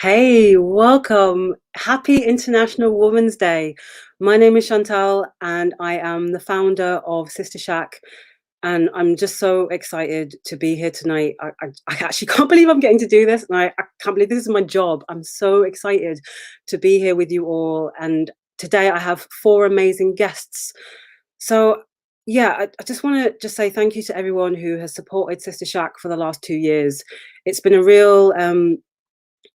Hey, welcome. Happy International Women's Day. My name is Chantal, and I am the founder of Sister Shack. And I'm just so excited to be here tonight. I actually can't believe I'm getting to do this. And I can't believe this is my job. I'm so excited to be here with you all. And today I have four amazing guests. So, yeah, I just want to just say thank you to everyone who has supported Sister Shack for the last 2 years. It's been a real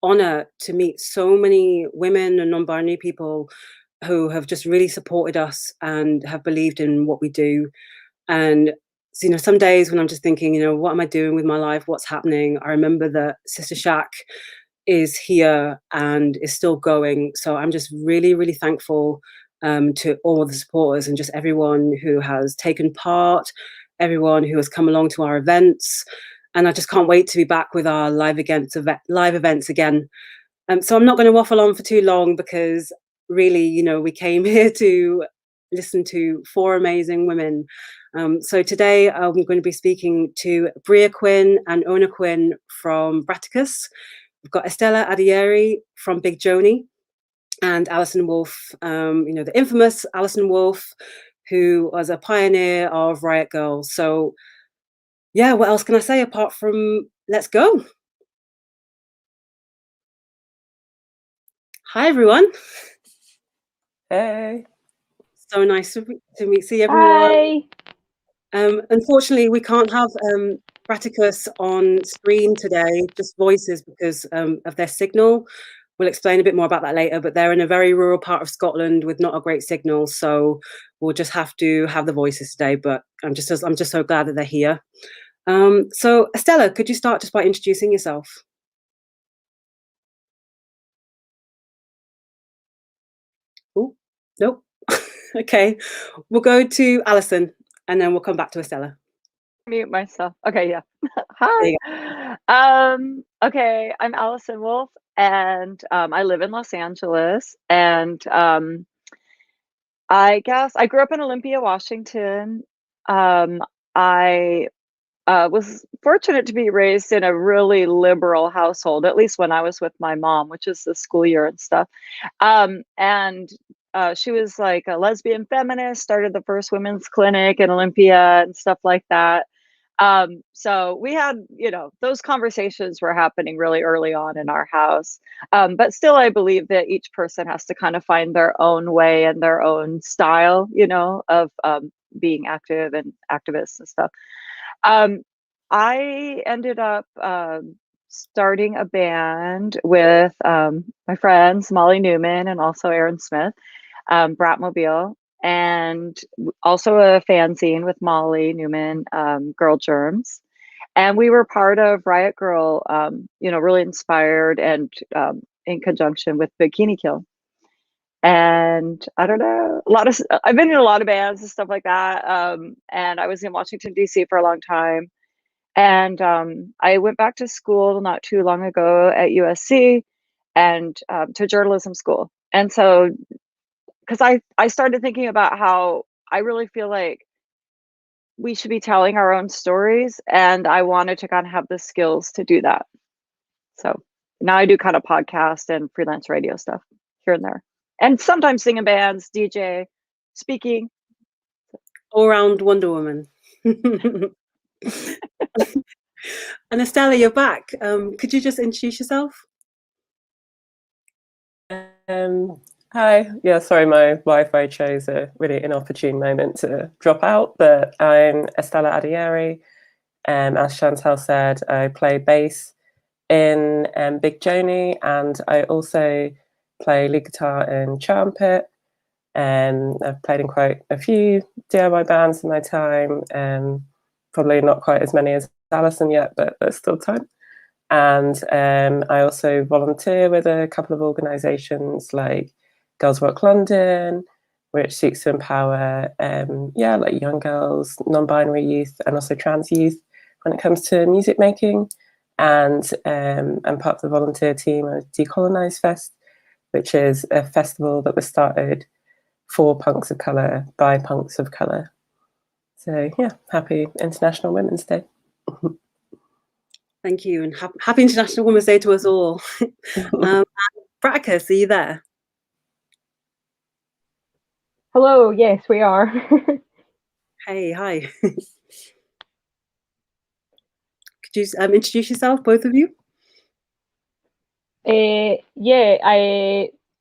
honor to meet so many women and non-binary people who have just really supported us and have believed in what we do. And some days when I'm just thinking, what am I doing with my life? What's happening? I remember that Sister Shack is here and is still going. So I'm just really, really thankful to all the supporters and just everyone who has taken part, everyone who has come along to our events. And I just can't wait to be back with our live events again. So I'm not going to waffle on for too long because really, we came here to listen to four amazing women. So today I'm going to be speaking to Bria Quinn and Ona Quinn from Bratakus. We've got Estella Adeyeri from Big Joanie and Allison Wolfe, the infamous Allison Wolfe, who was a pioneer of Riot Girl. So yeah, what else can I say apart from let's go? Hi, everyone. Hey. So nice to see everyone. Hi. Unfortunately, we can't have Bratakus on screen today, just voices because of their signal. We'll explain a bit more about that later, but they're in a very rural part of Scotland with not a great signal, so we'll just have to have the voices today. But I'm just so glad that they're here. So Estella, could you start just by introducing yourself? Oh, nope. Okay, we'll go to Allison and then we'll come back to Estella. Mute myself. Okay, yeah. Hi. Okay, I'm Allison Wolfe, and I live in Los Angeles. And I guess I grew up in Olympia, Washington. I was fortunate to be raised in a really liberal household, at least when I was with my mom, which is the school year and stuff. And she was like a lesbian feminist, started the first women's clinic in Olympia and stuff like that. So we had, those conversations were happening really early on in our house. But still, I believe that each person has to kind of find their own way and their own style, of being active and activists and stuff. I ended up starting a band with my friends Molly Newman and also Aaron Smith, Bratmobile, and also a fanzine with Molly Newman, Girl Germs. And we were part of Riot Girl, really inspired and in conjunction with Bikini Kill. And I don't know, I've been in a lot of bands and stuff like that. And I was in Washington, D.C. for a long time. And I went back to school not too long ago at USC and to journalism school. And so, because I started thinking about how I really feel like we should be telling our own stories. And I wanted to kind of have the skills to do that. So now I do kind of podcast and freelance radio stuff here and there. And sometimes sing in bands, DJ, speaking. All-round Wonder Woman. And Estella, you're back. Could you just introduce yourself? Hi. Yeah, sorry, my Wi-Fi chose a really inopportune moment to drop out, but I'm Estella Adeyeri. As Chantal said, I play bass in Big Joanie, and I also play lead guitar in Trumpet. I've played in quite a few DIY bands in my time, probably not quite as many as Allison yet, but there's still time. And I also volunteer with a couple of organisations like Girls Rock London, which seeks to empower, like young girls, non-binary youth, and also trans youth when it comes to music making. And I'm part of the volunteer team of Decolonise Fest, which is a festival that was started for punks of colour by punks of colour. So yeah, happy International Women's Day. Thank you, and happy International Women's Day to us all. Bratakus, are you there? Hello, yes, we are. Hey, hi. Could you introduce yourself, both of you? Yeah,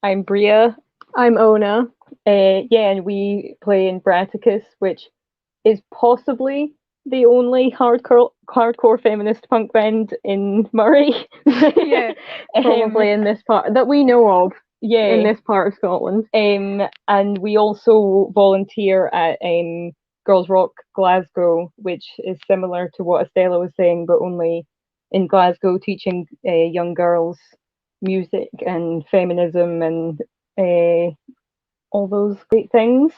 I'm Bria. I'm Ona. Yeah, and we play in Bratakus, which is possibly the only hardcore feminist punk band in Murray. Yeah, probably in this part that we know of. Yeah, in this part of Scotland. And we also volunteer at Girls Rock Glasgow, which is similar to what Estella was saying, but only in Glasgow, teaching young girls music and feminism and all those great things.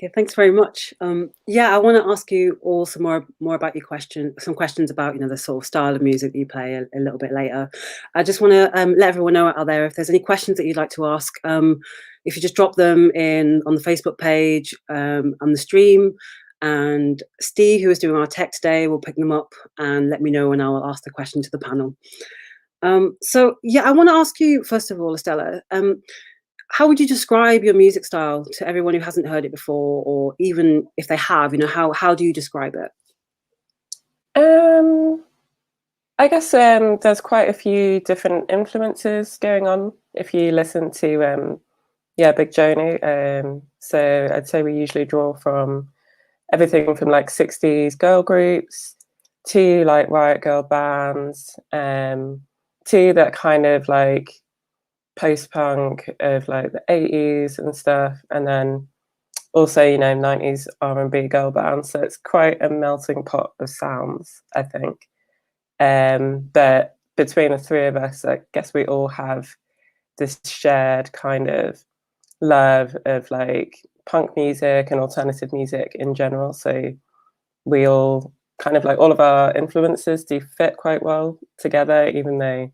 Okay, thanks very much. Yeah, I want to ask you all some more about your some questions about the sort of style of music that you play a little bit later. I just want to let everyone know out there if there's any questions that you'd like to ask. If you just drop them in on the Facebook page on the stream, and Steve, who is doing our tech today, will pick them up and let me know, and I will ask the question to the panel. So yeah, I want to ask you first of all, Estella. How would you describe your music style to everyone who hasn't heard it before, or even if they have, how do you describe it? I guess there's quite a few different influences going on if you listen to Big Joanie. So I'd say we usually draw from everything from like 60s girl groups to like riot girl bands, to that kind of like post-punk of like the 80s and stuff, and then also 90s R&B girl bands. So it's quite a melting pot of sounds, I think. But between the three of us, I guess we all have this shared kind of love of like punk music and alternative music in general. So we all kind of like, all of our influences do fit quite well together, even though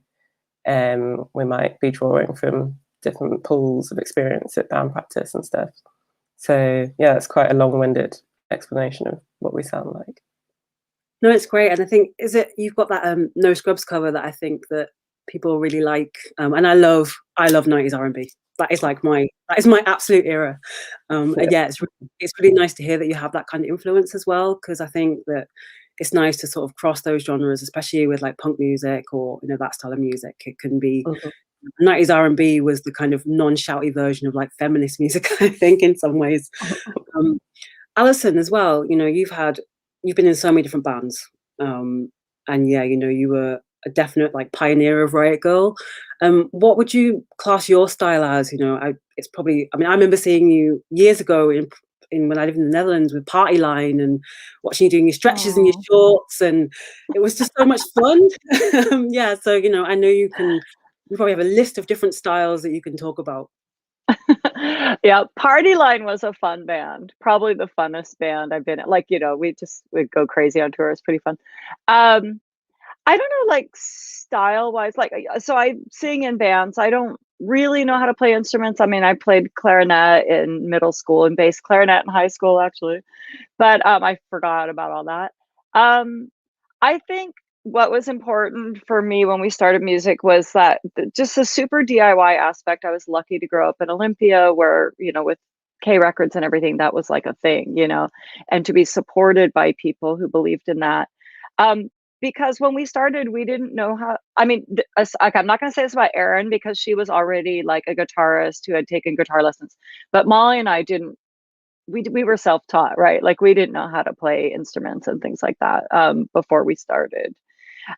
we might be drawing from different pools of experience at band practice and stuff. So yeah, it's quite a long-winded explanation of what we sound like. No, it's great, and I think you've got that No Scrubs cover that I think that people really like, and I love 90s R&B. That is my absolute era. And yeah, it's really nice to hear that you have that kind of influence as well, because I think that it's nice to sort of cross those genres, especially with like punk music or that style of music. It can be 90s R&B was the kind of non-shouty version of like feminist music, I think, in some ways. Allison, as well, you've been in so many different bands, and yeah, you were a definite like pioneer of riot girl. What would you class your style as? It's probably, I remember seeing you years ago in when I lived in the Netherlands with Party Line, and watching you doing your stretches and your shorts, and it was just so much fun. Yeah, so I know you probably have a list of different styles that you can talk about. Yeah, Party Line was a fun band, probably the funnest band I've been at. Like, we'd go crazy on tour. It's pretty fun. I don't know, like style wise, like, so I sing in bands. I don't really know how to play instruments. I played clarinet in middle school and bass clarinet in high school, actually, but I forgot about all that. I think what was important for me when we started music was that just the super DIY aspect. I was lucky to grow up in Olympia, where with K Records and everything, that was like a thing, and to be supported by people who believed in that. Because when we started, we didn't know how. I'm not going to say this about Erin, because she was already like a guitarist who had taken guitar lessons, but Molly and I didn't. We were self-taught, right? Like, we didn't know how to play instruments and things like that before we started.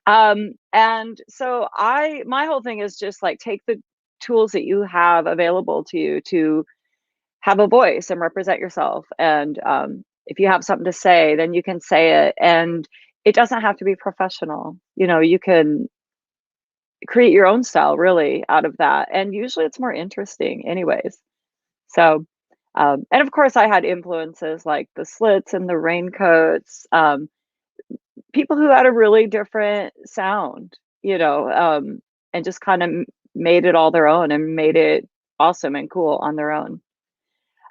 And so my whole thing is just like, take the tools that you have available to you to have a voice and represent yourself. And if you have something to say, then you can say it. And it doesn't have to be professional. You can create your own style really out of that. And usually it's more interesting anyways. So, and of course I had influences like the Slits and the Raincoats, people who had a really different sound, and just kind of made it all their own and made it awesome and cool on their own.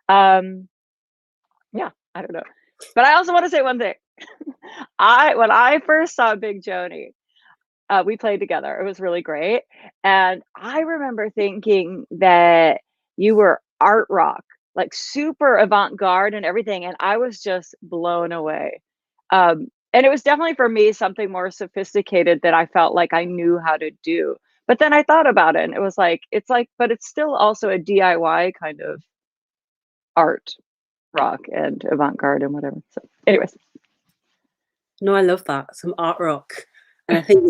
Yeah, I don't know. But I also want to say one thing. When I first saw Big Joanie, we played together. It was really great. And I remember thinking that you were art rock, like super avant-garde and everything. And I was just blown away. And it was definitely for me something more sophisticated that I felt like I knew how to do. But then I thought about it and it was like, but it's still also a DIY kind of art rock and avant-garde and whatever. So anyways. No, I love that. Some art rock. And I think,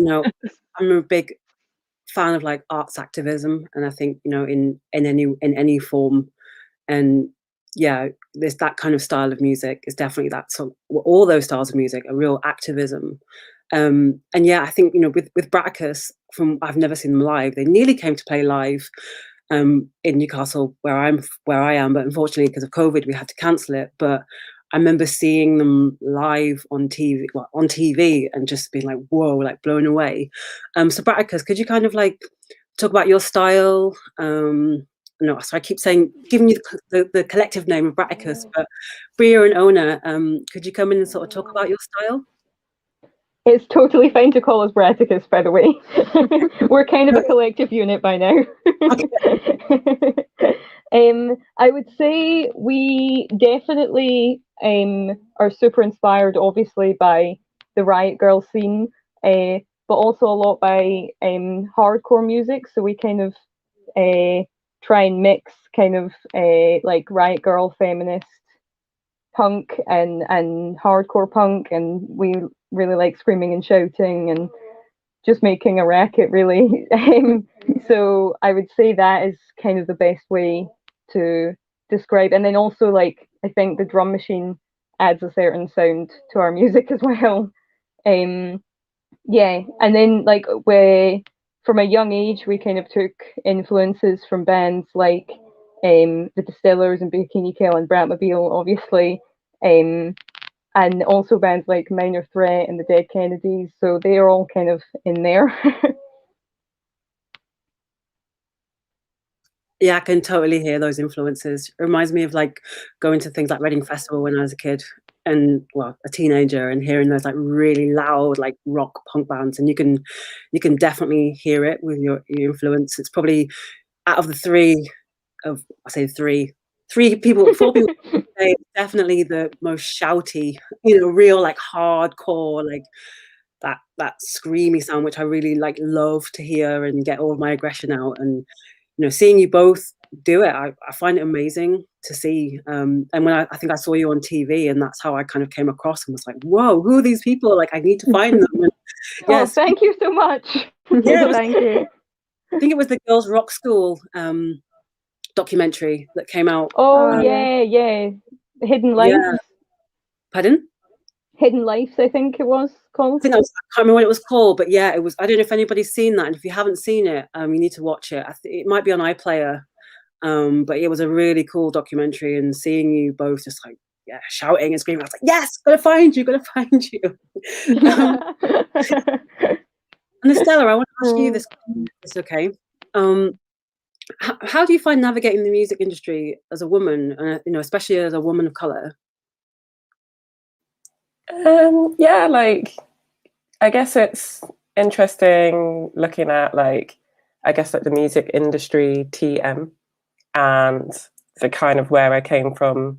I'm a big fan of like arts activism. And I think, in any form. And yeah, there's that kind of style of music is definitely that. So all those styles of music are real activism. And yeah, I think, with Bratakus, I've never seen them live. They nearly came to play live in Newcastle where I am, but unfortunately because of COVID we had to cancel it. But I remember seeing them live on TV and just being like, whoa, like blown away. So Bratakus, could you kind of like talk about your style? No, so I keep giving you the collective name of Bratakus, but Bria and Ona, could you come in and sort of talk about your style? It's totally fine to call us Bratakus, by the way. We're kind of a collective unit by now. I would say we definitely are super inspired, obviously, by the Riot Girl scene, but also a lot by hardcore music. So we kind of try and mix kind of like Riot Girl feminist punk and hardcore punk, and we really like screaming and shouting and just making a racket, really. So I would say that is kind of the best way to describe. And then also, like, I think the drum machine adds a certain sound to our music as well. Yeah, and then like from a young age, we kind of took influences from bands like the Distillers and Bikini Kill and Bratmobile, obviously, and also bands like Minor Threat and the Dead Kennedys. So they are all kind of in there. Yeah, I can totally hear those influences. It reminds me of like going to things like Reading Festival when I was a kid and a teenager, and hearing those like really loud like rock punk bands, and you can definitely hear it with your influence. It's probably out of the four people, definitely the most shouty, real like hardcore, like that screamy sound, which I really like love to hear and get all of my aggression out. And seeing you both do it, I find it amazing to see. And when I think I saw you on TV, and that's how I kind of came across and was like, whoa, who are these people? Like, I need to find them. And, yes, thank you so much. Yeah, thank you. I think it was the Girls Rock School documentary that came out. Oh, yeah. Hidden Lives. Yeah. Pardon? Hidden Lives, I think it was called. I can't remember what it was called, but yeah, it was. I don't know if anybody's seen that, and if you haven't seen it, you need to watch it. It might be on iPlayer, but it was a really cool documentary. And seeing you both just like shouting and screaming, I was like, yes, gotta find you. And Estella, I want to ask you this. It's okay. How do you find navigating the music industry as a woman, especially as a woman of color? Yeah, like I guess it's interesting looking at like the music industry TM and the kind of where I came from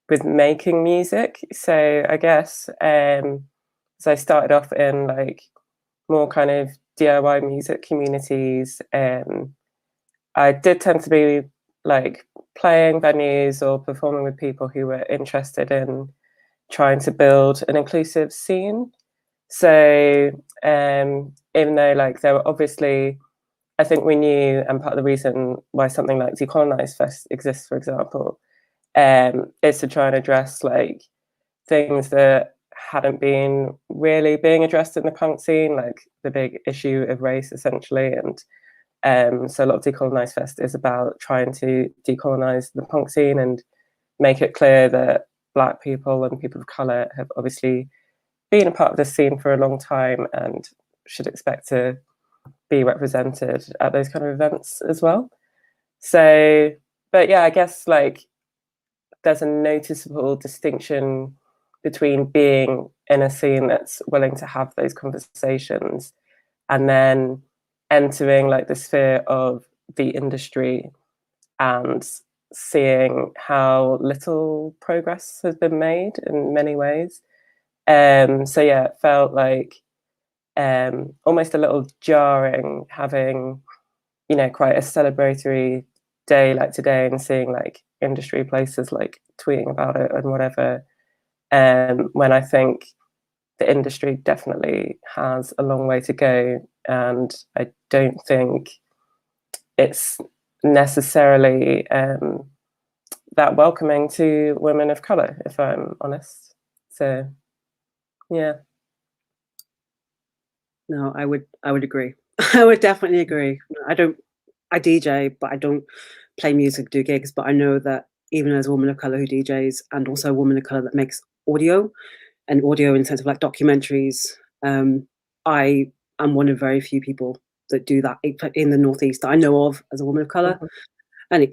with making music. So I guess so I started off in like more kind of DIY music communities. I did tend to be like playing venues or performing with people who were interested in trying to build an inclusive scene. So even though like there were obviously, I think we knew, and part of the reason why something like Decolonise Fest exists, for example, is to try and address like things that hadn't been really being addressed in the punk scene, like the big issue of race, essentially. And so a lot of Decolonise Fest is about trying to decolonise the punk scene and make it clear that Black people and people of colour have obviously been a part of this scene for a long time and should expect to be represented at those kind of events as well. So, but yeah, I guess like there's a noticeable distinction between being in a scene that's willing to have those conversations and then entering like the sphere of the industry and seeing how little progress has been made in many ways. So yeah, it felt like almost a little jarring having, you know, quite a celebratory day like today and seeing like industry places like tweeting about it and whatever, when I think the industry definitely has a long way to go, and I don't think it's necessarily that welcoming to women of color, if I'm honest. So yeah. No, I would agree. I would definitely agree. I DJ, but I don't play music, do gigs, but I know that even as a woman of color who DJs and also a woman of color that makes audio, and audio in the sense of like documentaries, I am one of very few people that do that in the Northeast that I know of as a woman of color. Mhm. And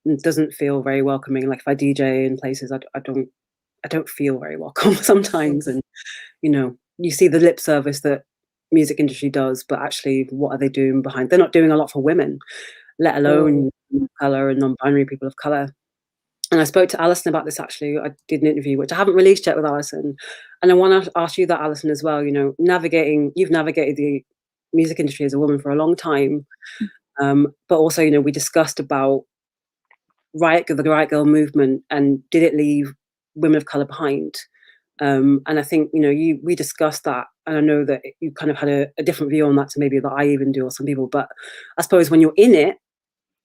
it doesn't feel very welcoming. Like if I DJ in places, I don't feel very welcome sometimes. And you know, you see the lip service that music industry does, but actually what are they doing behind? They're not doing a lot for women, let alone women of color and non-binary people of color. And I spoke to Alison about this actually. I did an interview, which I haven't released yet with Alison. And I want to ask you that, Alison, as well. You know, you've navigated the music industry as a woman for a long time. But also, you know, we discussed about the Riot Girl movement, and did it leave women of color behind? And I think, you know, we discussed that, and I know that you kind of had a different view on that to maybe that I even do, or some people. But I suppose when you're in it,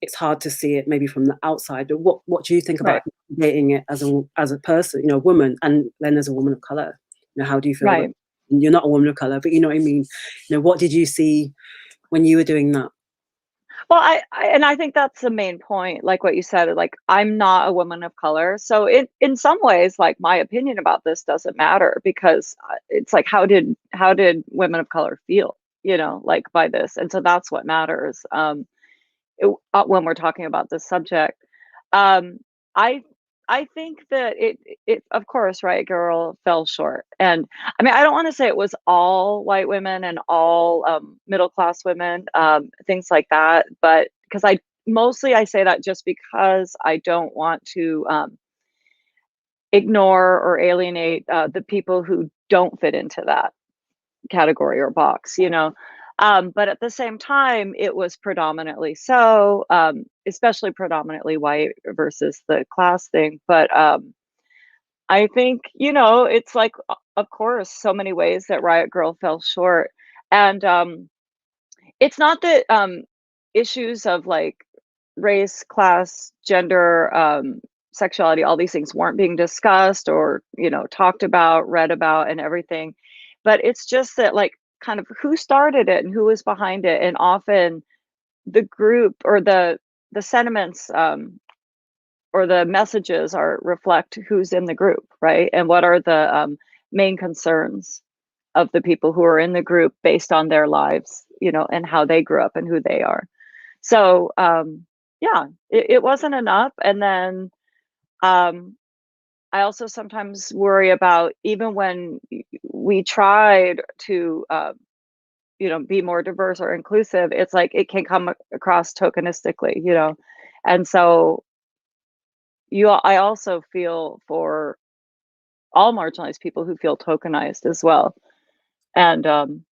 it's hard to see it maybe from the outside. But what do you think about dating it as a person, you know, woman, and then as a woman of color? You know, how do you feel? Right. You're not a woman of color, but you know what I mean. You know, what did you see when you were doing that? Well, I think that's the main point, like what you said, like I'm not a woman of color. So in some ways, like my opinion about this doesn't matter, because it's like how did women of color feel, you know, like by this. And so that's what matters when we're talking about this subject. Um I I think that it of course, Riot Girl fell short. And I mean, I don't want to say it was all white women and all middle class women, things like that, but because I say that just because I don't want to ignore or alienate the people who don't fit into that category or box, you know. But at the same time, it was predominantly so, especially predominantly white versus the class thing. But I think, you know, it's like, of course, so many ways that Riot Girl fell short. And it's not that issues of like race, class, gender, sexuality, all these things weren't being discussed or, you know, talked about, read about, and everything. But it's just that, like, kind of who started it and who was behind it. And often the group or the sentiments or the messages are reflect who's in the group, right? And what are the main concerns of the people who are in the group based on their lives, you know, and how they grew up and who they are. So yeah, it wasn't enough. And then I also sometimes worry about, even when we tried to you know, be more diverse or inclusive, it's like it can come across tokenistically, you know. And so I also feel for all marginalized people who feel tokenized as well. And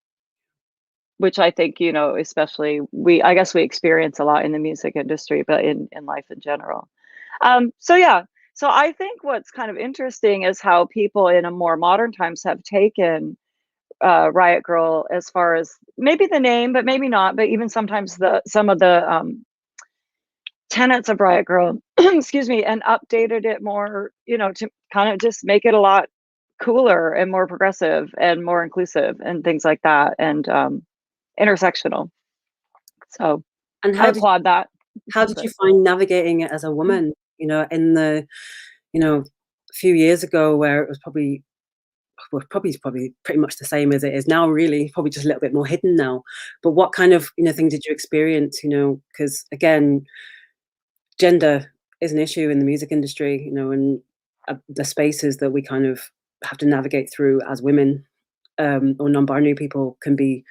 which I think, you know, especially I guess we experience a lot in the music industry, but in life in general. So yeah, so I think what's kind of interesting is how people in a more modern times have taken Riot Girl, as far as maybe the name, but maybe not, but even sometimes some of the tenets of Riot Girl, excuse me, and updated it more, you know, to kind of just make it a lot cooler and more progressive and more inclusive and things like that, and intersectional. So And I applaud that. how did you find navigating it as a woman? You know, in the, you know, a few years ago, where it was probably pretty much the same as it is now, really, probably just a little bit more hidden now. But what kind of, you know, thing did you experience? You know, because again, gender is an issue in the music industry, you know, and the spaces that we kind of have to navigate through as women or non-binary people can be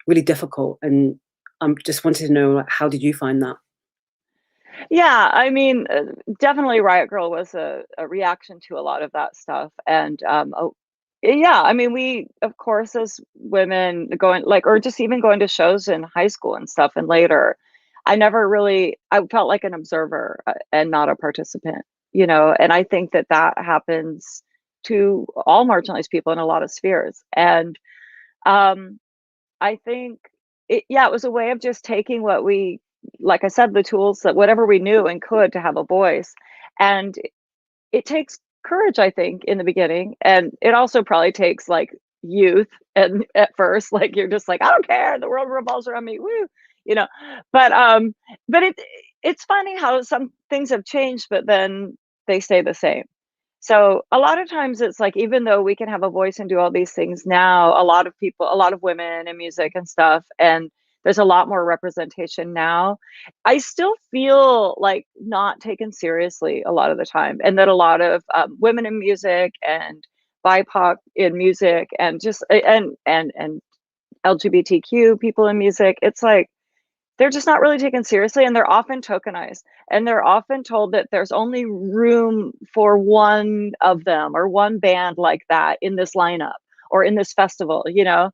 really difficult. And I'm just wanted to know, like, how did you find that? Yeah, I mean, definitely Riot Girl was a reaction to a lot of that stuff. And yeah, I mean, we, of course, as women going like, or just even going to shows in high school and stuff and later, I felt like an observer and not a participant, you know, and I think that that happens to all marginalized people in a lot of spheres. And I think it was a way of just taking what we, like I said, the tools that whatever we knew and could to have a voice. And it takes courage, I think, in the beginning. And it also probably takes like youth and at first, like you're just like, I don't care, the world revolves around me, woo, you know. But it's funny how some things have changed, but then they stay the same. So a lot of times it's like, even though we can have a voice and do all these things now, a lot of women in music and stuff, and there's a lot more representation now. I still feel like not taken seriously a lot of the time, and that a lot of women in music and BIPOC in music and just and LGBTQ people in music, it's like they're just not really taken seriously, and they're often tokenized, and they're often told that there's only room for one of them or one band like that in this lineup or in this festival, you know.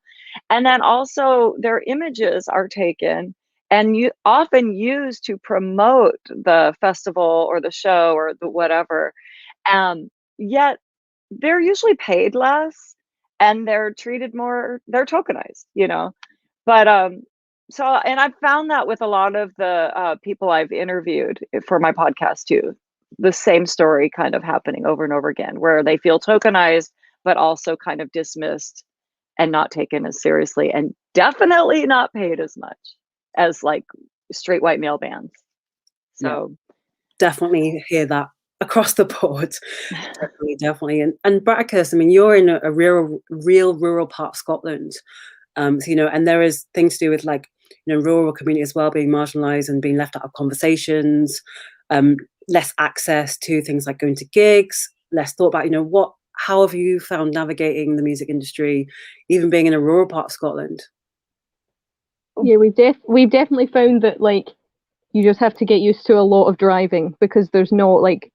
And then also their images are taken and you often used to promote the festival or the show or the whatever. Yet they're usually paid less and they're treated more, they're tokenized, you know. But so, and I've found that with a lot of the people I've interviewed for my podcast too, the same story kind of happening over and over again, where they feel tokenized, but also kind of dismissed and not taken as seriously, and definitely not paid as much as like straight white male bands. So definitely hear that across the board. Definitely. And Bratakus, I mean, you're in a real rural part of Scotland. So, you know, and there is things to do with, like, you know, rural community as well, being marginalized and being left out of conversations, less access to things like going to gigs, less thought about, you know, how have you found navigating the music industry, even being in a rural part of Scotland? Yeah, we've definitely found that, like, you just have to get used to a lot of driving, because there's no, like,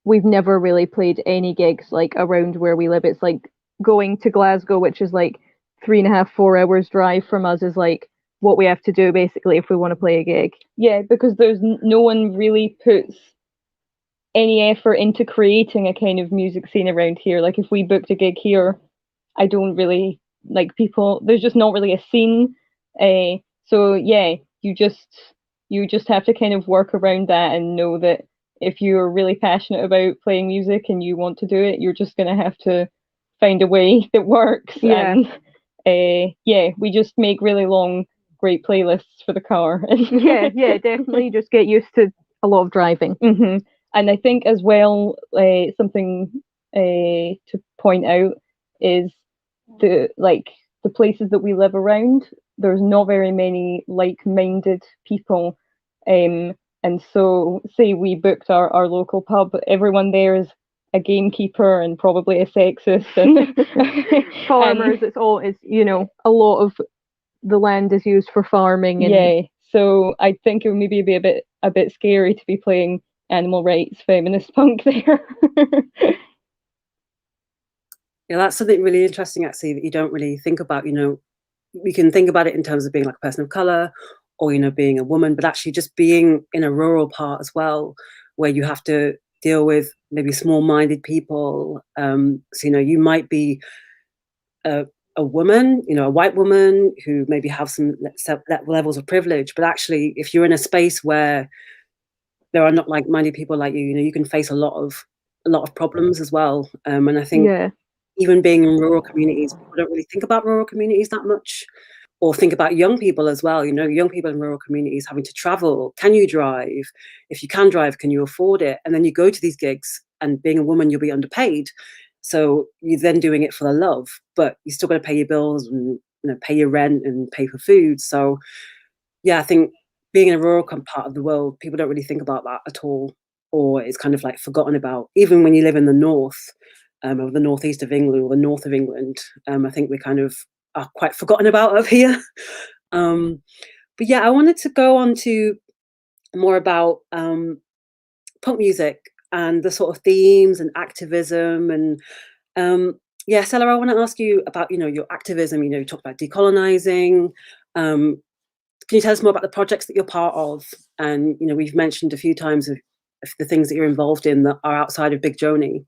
we've never really played any gigs like around where we live. It's like going to Glasgow, which is like 3.5, 4 hours drive from us, is like what we have to do basically if we want to play a gig. Yeah, because there's no one really puts any effort into creating a kind of music scene around here. Like, if we booked a gig here, I don't really, like, people, there's just not really a scene. So yeah, you just have to kind of work around that and know that if you're really passionate about playing music and you want to do it, you're just going to have to find a way that works. Yeah. And we just make really long, great playlists for the car. yeah, definitely. Just get used to a lot of driving. Mm-hmm. And I think as well, something to point out is the places that we live around, there's not very many like-minded people. And so, say we booked our local pub, everyone there is a gamekeeper and probably a sexist and farmers. It's you know, a lot of the land is used for farming. And so I think it would maybe be a bit scary to be playing animal rights feminist punk there. Yeah, that's something really interesting, actually, that you don't really think about. You know, we can think about it in terms of being like a person of color, or, you know, being a woman, but actually just being in a rural part as well, where you have to deal with maybe small-minded people. So, you know, you might be a woman, you know, a white woman who maybe have some levels of privilege, but actually, if you're in a space where there are not like-minded people like you know, you can face a lot of problems as well. And I think even being in rural communities, people don't really think about rural communities that much, or think about young people as well. You know, young people in rural communities having to travel. Can you drive? If you can drive, can you afford it? And then you go to these gigs, and being a woman, you'll be underpaid. So you're then doing it for the love, but you still got to pay your bills and, you know, pay your rent and pay for food. So yeah, I think being in a rural part of the world, people don't really think about that at all, or it's kind of like forgotten about. Even when you live in the north, of the northeast of England or the north of England. I think we kind of are quite forgotten about up here. But yeah, I wanted to go on to more about punk music and the sort of themes and activism. And yeah, Stella, I want to ask you about, your activism. You talked about decolonizing. Can you tell us more about the projects that you're part of? And, we've mentioned a few times of the things that you're involved in that are outside of Big Joanie.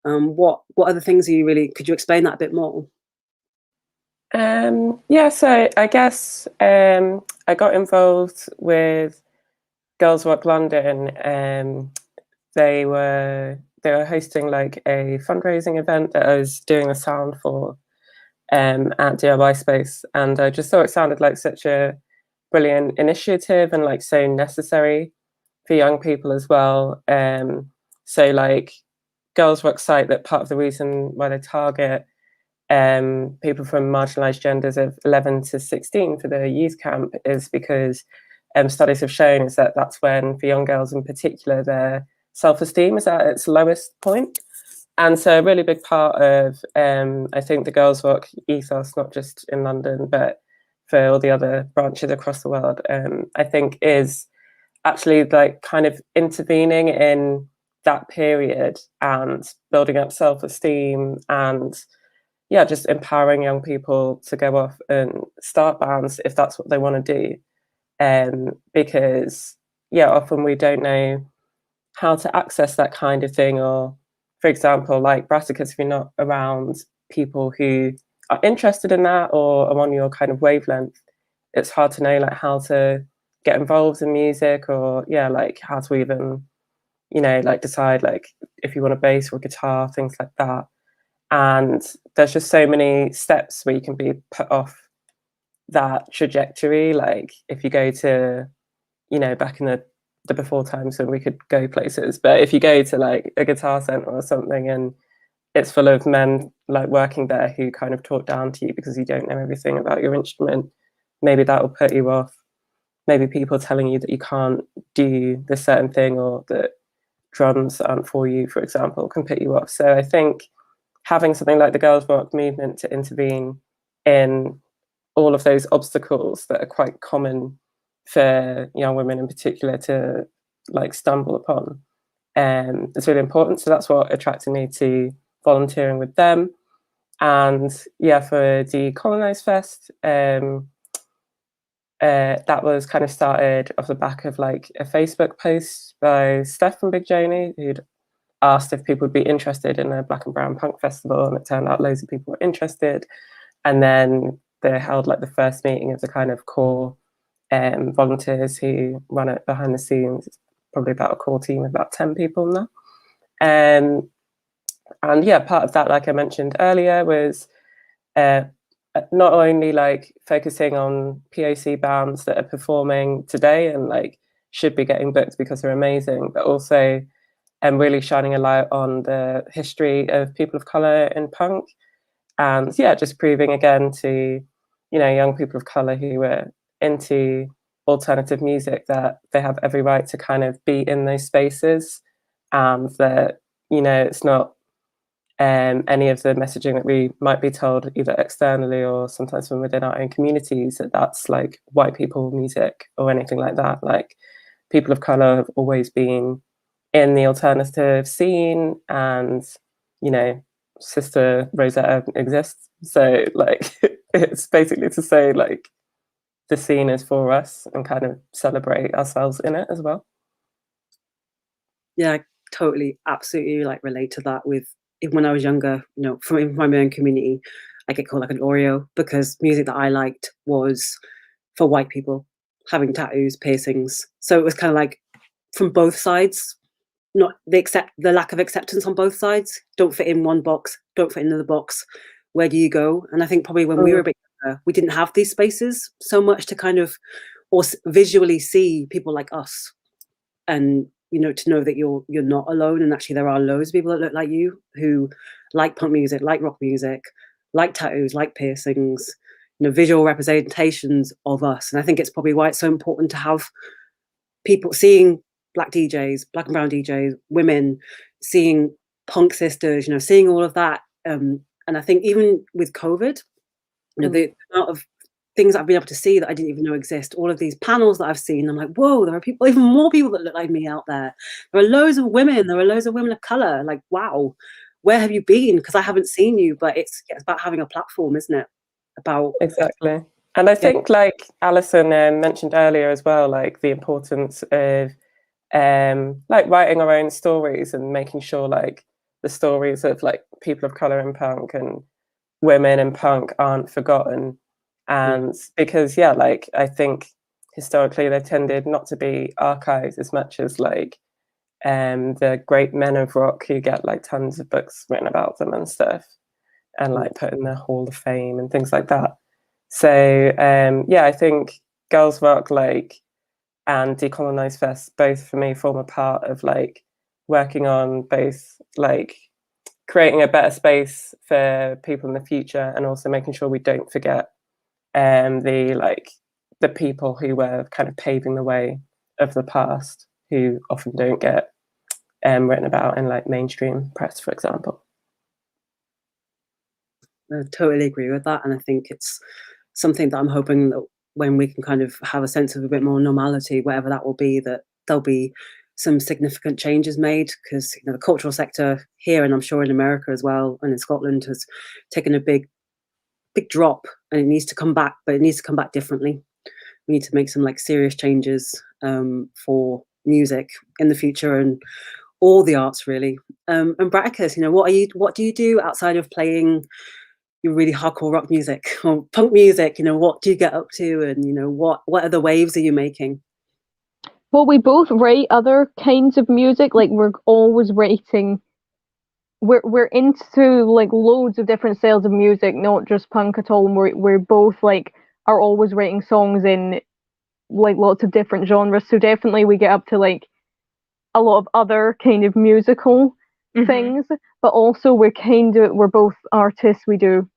What other things are you could you explain that a bit more? Yeah, so I guess I got involved with Girls Rock London. They were hosting like a fundraising event that I was doing the sound for at DIY Space, and I just thought it sounded like such a brilliant initiative and like so necessary for young people as well. So like Girls Rock site, that part of the reason why they target people from marginalised genders of 11 to 16 for the youth camp is because studies have shown is that that's when, for young girls in particular, their self-esteem is at its lowest point. And so a really big part of, I think, the Girls Rock ethos, not just in London, but for all the other branches across the world, I think is actually like kind of intervening in that period and building up self-esteem and yeah, just empowering young people to go off and start bands if that's what they want to do. Because yeah, often we don't know how to access that kind of thing. Or for example, like Bratakus, if you're not around people who are interested in that or are on your kind of wavelength, it's hard to know like how to get involved in music, or yeah, like how to even, like decide like if you want a bass or a guitar, things like that. And there's just so many steps where you can be put off that trajectory. Like if you go to, back in the before times when we could go places, but if you go to like a guitar center or something and it's full of men like working there who kind of talk down to you because you don't know everything about your instrument, maybe that will put you off. Maybe people telling you that you can't do this certain thing or that drums aren't for you, for example, can put you off. So I think having something like the Girls Rock movement to intervene in all of those obstacles that are quite common for young women in particular to like stumble upon, it's really important. So that's what attracted me to volunteering with them. And yeah, for Decolonize Fest, that was kind of started off the back of like a Facebook post by Steph from Big Joanie, who'd asked if people would be interested in a Black and Brown Punk Festival, and it turned out loads of people were interested. And then they held like the first meeting of the kind of core volunteers who run it behind the scenes. It's probably about a core team of about 10 people now. And yeah, part of that, like I mentioned earlier, was not only like focusing on POC bands that are performing today and like should be getting booked because they're amazing, but also really shining a light on the history of people of color in punk. And yeah, just proving again to, young people of color who are into alternative music that they have every right to kind of be in those spaces, and that, it's not any of the messaging that we might be told either externally or sometimes from within our own communities that that's like white people music or anything like that. Like people of color have always been in the alternative scene, and Sister Rosetta exists. So like it's basically to say like the scene is for us and kind of celebrate ourselves in it as well. Yeah, I totally, absolutely like relate to that. With even when I was younger, from my own community, I get called like an Oreo because music that I liked was for white people having tattoos, piercings. So it was kind of like from both sides, not the lack of acceptance on both sides. Don't fit in one box, don't fit in another box. Where do you go? And I think probably when we were a bit younger, we didn't have these spaces so much to kind of or visually see people like us, and to know that you're not alone, and actually there are loads of people that look like you who like punk music, like rock music, like tattoos, like piercings, visual representations of us. And I think it's probably why it's so important to have people seeing Black DJs, Black and Brown DJs, women, seeing punk sisters, you know, seeing all of that. And I think even with COVID, you know, the amount of things I've been able to see that I didn't even know exist, all of these panels that I've seen, I'm like, whoa, there are people, even more people that look like me out there. There are loads of women, there are loads of women of color. Like, wow, where have you been? Because I haven't seen you, but it's about having a platform, isn't it? About exactly. And I think, like Alison mentioned earlier as well, like the importance of like writing our own stories and making sure like the stories of like people of color in punk and women in punk aren't forgotten. And because like I think historically they tended not to be archived as much as like the great men of rock who get like tons of books written about them and stuff, and like put in the Hall of Fame and things like that. So I think Girls Rock like and Decolonize Fest both for me form a part of like working on both like creating a better space for people in the future and also making sure we don't forget the people who were kind of paving the way of the past, who often don't get written about in like mainstream press, for example. I totally agree with that, and I think it's something that I'm hoping that when we can kind of have a sense of a bit more normality, whatever that will be, that there'll be some significant changes made, because you know, the cultural sector here, and I'm sure in America as well, and in Scotland, has taken a big drop, and it needs to come back, but it needs to come back differently. We need to make some like serious changes for music in the future and all the arts really. And Bratakus, you know, what do you do outside of playing your really hardcore rock music or punk music? You know, what do you get up to, and you know, what other waves are you making? Well, we both write other kinds of music. Like we're always writing. We're into like loads of different styles of music, not just punk at all. And we're both like are always writing songs in like lots of different genres. So definitely we get up to like a lot of other kind of musical things, but also we're both artists. We do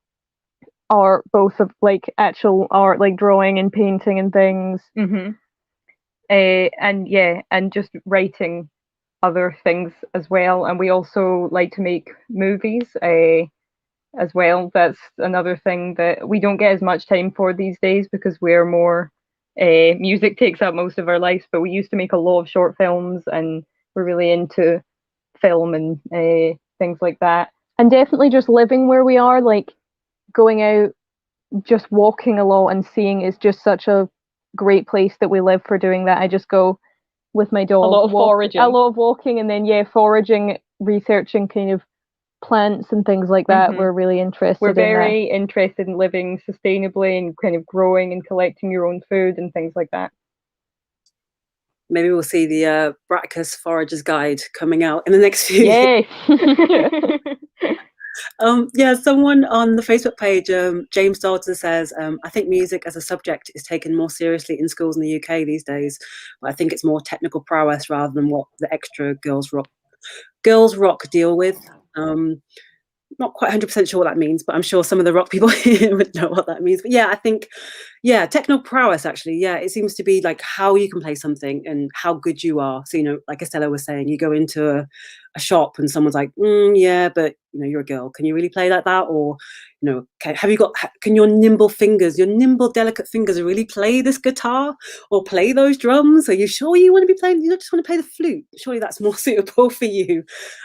art, both of like actual art, like drawing and painting and things. And just writing other things as well. And we also like to make movies as well. That's another thing that we don't get as much time for these days because we're more music takes up most of our lives, but we used to make a lot of short films and we're really into film and things like that. And definitely just living where we are, like going out, just walking a lot and seeing is just such a great place that we live for doing that. I just go with my dog. A lot of foraging. A lot of walking, and then foraging, researching kind of plants and things like that. We're really interested We're in that. very interested in living sustainably and kind of growing and collecting your own food and things like that. Maybe we'll see the Bratakus Forager's Guide coming out in the next few years. Someone on the Facebook page, James Dalton, says, I think music as a subject is taken more seriously in schools in the UK these days, but I think it's more technical prowess rather than what the extra girls rock deal with. Not quite 100% sure what that means, but I'm sure some of the rock people here would know what that means. But yeah, I think, techno prowess, actually. Yeah, it seems to be like how you can play something and how good you are. So, you know, like Estella was saying, you go into a shop and someone's like, yeah, but, you know, you're a girl. Can you really play like that? Or, you know, can your nimble, delicate fingers really play this guitar or play those drums? Are you sure you want to be playing? You don't just want to play the flute. Surely that's more suitable for you.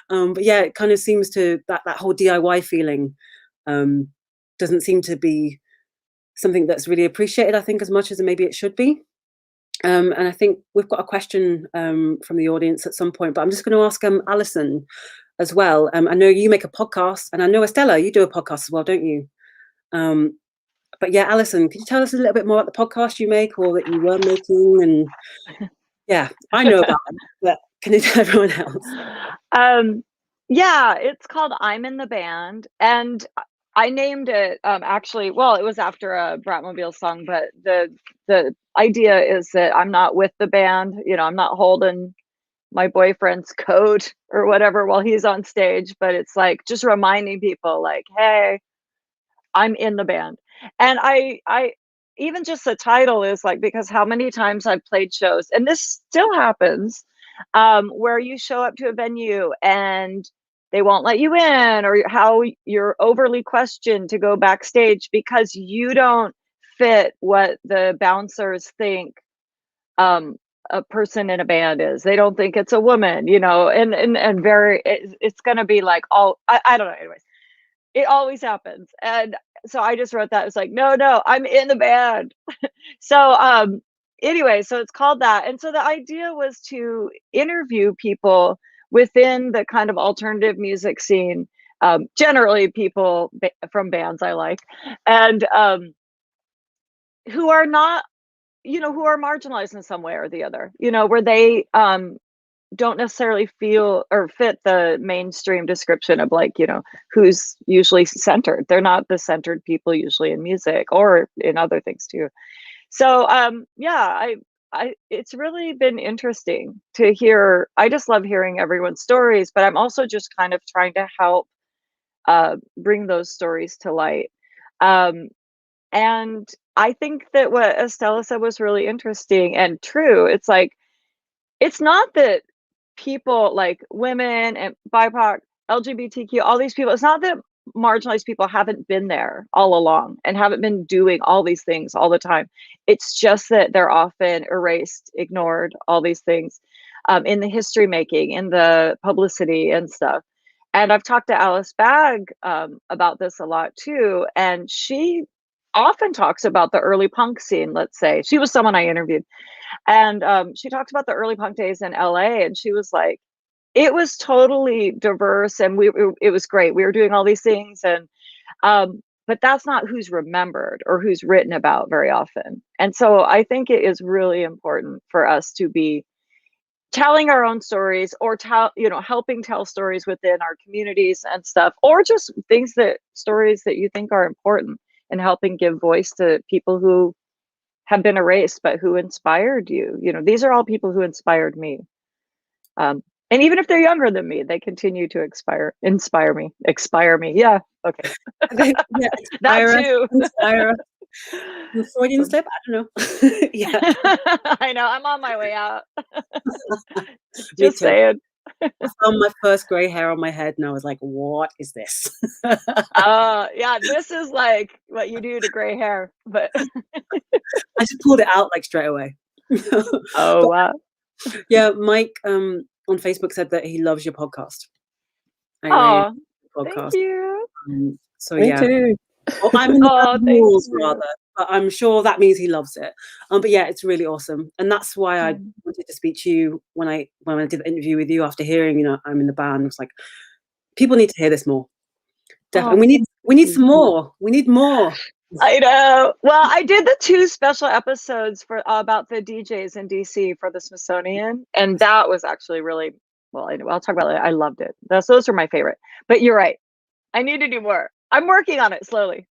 But yeah, it kind of seems to that whole DIY feeling doesn't seem to be something that's really appreciated, I think, as much as maybe it should be. And I think we've got a question from the audience at some point, but I'm just going to ask Alison as well. I know you make a podcast, and I know, Estella, you do a podcast as well, don't you? But yeah, Alison, can you tell us a little bit more about the podcast you make or that you were making? And yeah, I know about it, but can you tell everyone else? Yeah, it's called I'm in the Band, and I named it actually, well, it was after a Bratmobile song, but the idea is that I'm not with the band, you know, I'm not holding my boyfriend's coat or whatever while he's on stage, but it's like just reminding people like, hey, I'm in the band. And I even just the title is like, because how many times I've played shows, and this still happens, where you show up to a venue and they won't let you in, or how you're overly questioned to go backstage because you don't fit what the bouncers think a person in a band is. They don't think it's a woman, you know, and very, it's going to be like, I don't know. Anyways, it always happens. And so I just wrote that. It's like, no, I'm in the band. So, anyway, so it's called that. And so the idea was to interview people within the kind of alternative music scene, generally people from bands I like, and who are not, you know, who are marginalized in some way or the other, you know, where they don't necessarily feel or fit the mainstream description of, like, you know, who's usually centered. They're not the centered people usually in music or in other things too. So yeah, I it's really been interesting to hear. I just love hearing everyone's stories, but I'm also just kind of trying to help bring those stories to light. And I think that what Estella said was really interesting and true. It's like, it's not that people like women and BIPOC, LGBTQ, all these people, it's not that marginalized people haven't been there all along and haven't been doing all these things all the time. It's just that they're often erased, ignored, all these things in the history making, in the publicity and stuff. And I've talked to Alice Bagg about this a lot too. And she often talks about the early punk scene, let's say. She was someone I interviewed. And she talked about the early punk days in LA. And she was like, it was totally diverse and it was great. We were doing all these things. And but that's not who's remembered or who's written about very often. And so I think it is really important for us to be telling our own stories, or helping tell stories within our communities and stuff, or just stories that you think are important, and helping give voice to people who have been erased, but who inspired you. You know, these are all people who inspired me. And even if they're younger than me, they continue to inspire me. Yeah. Okay. Yeah, that too. Inspire. Freudian slip? I don't know. Yeah. I know. I'm on my way out. Just saying. I found my first gray hair on my head and I was like, what is this? Yeah, this is like what you do to gray hair, but I just pulled it out like straight away. Oh, wow. Yeah, Mike on Facebook said that he loves your podcast. Oh, thank you. So Me yeah. too. Well, I'm in the rules rather, but I'm sure that means he loves it. But yeah, it's really awesome, and that's why I wanted to speak to you when I did the interview with you after hearing, you know, I'm in the band. I was like, people need to hear this more. Definitely, we need some more. We need more. I know. Well, I did the 2 special episodes for about the DJs in DC for the Smithsonian, and that was actually really well. I'll talk about it. I loved it. Those were my favorite. But you're right. I need to do more. I'm working on it slowly.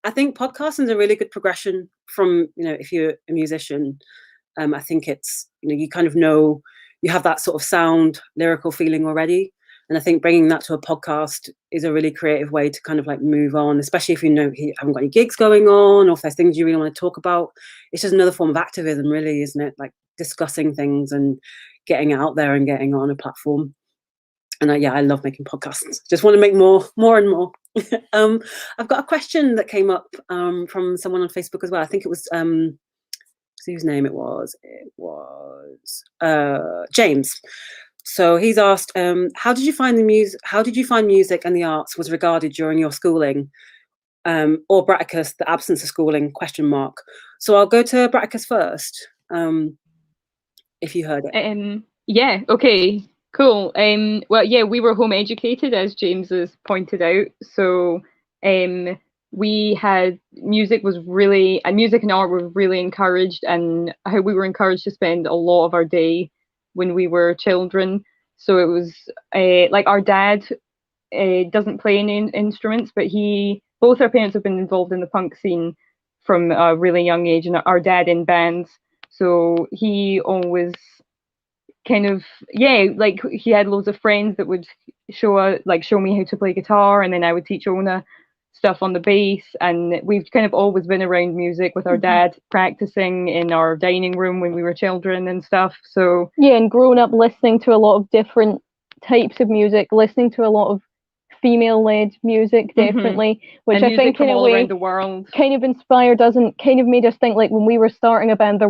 I think podcasting is a really good progression from, you know, if you're a musician. I think it's, you know, you kind of know, you have that sort of sound, lyrical feeling already. And I think bringing that to a podcast is a really creative way to kind of like move on, especially if you know you haven't got any gigs going on, or if there's things you really want to talk about. It's just another form of activism, really, isn't it? Like discussing things and getting out there and getting on a platform. And yeah, I love making podcasts. Just want to make more and more. I've got a question that came up from someone on Facebook as well. I think it was whose name it was. It was James. So he's asked, how did you find music and the arts was regarded during your schooling? Or Bratakus, the absence of schooling, ? So I'll go to Bratakus first, if you heard it. Yeah, okay, cool. Well, yeah, we were home educated, as James has pointed out. So we had music and art were really encouraged, and how we were encouraged to spend a lot of our day when we were children. So it was like our dad doesn't play any instruments, but both our parents have been involved in the punk scene from a really young age, and our dad in bands. So he always kind of, like he had loads of friends that would show me how to play guitar, and then I would teach Ona stuff on the bass, and we've kind of always been around music with our dad, practicing in our dining room when we were children and stuff. So yeah, and growing up listening to a lot of different types of music, listening to a lot of female-led music, definitely, which and I think in a way around the world kind of inspired us and kind of made us think, like, when we were starting a band,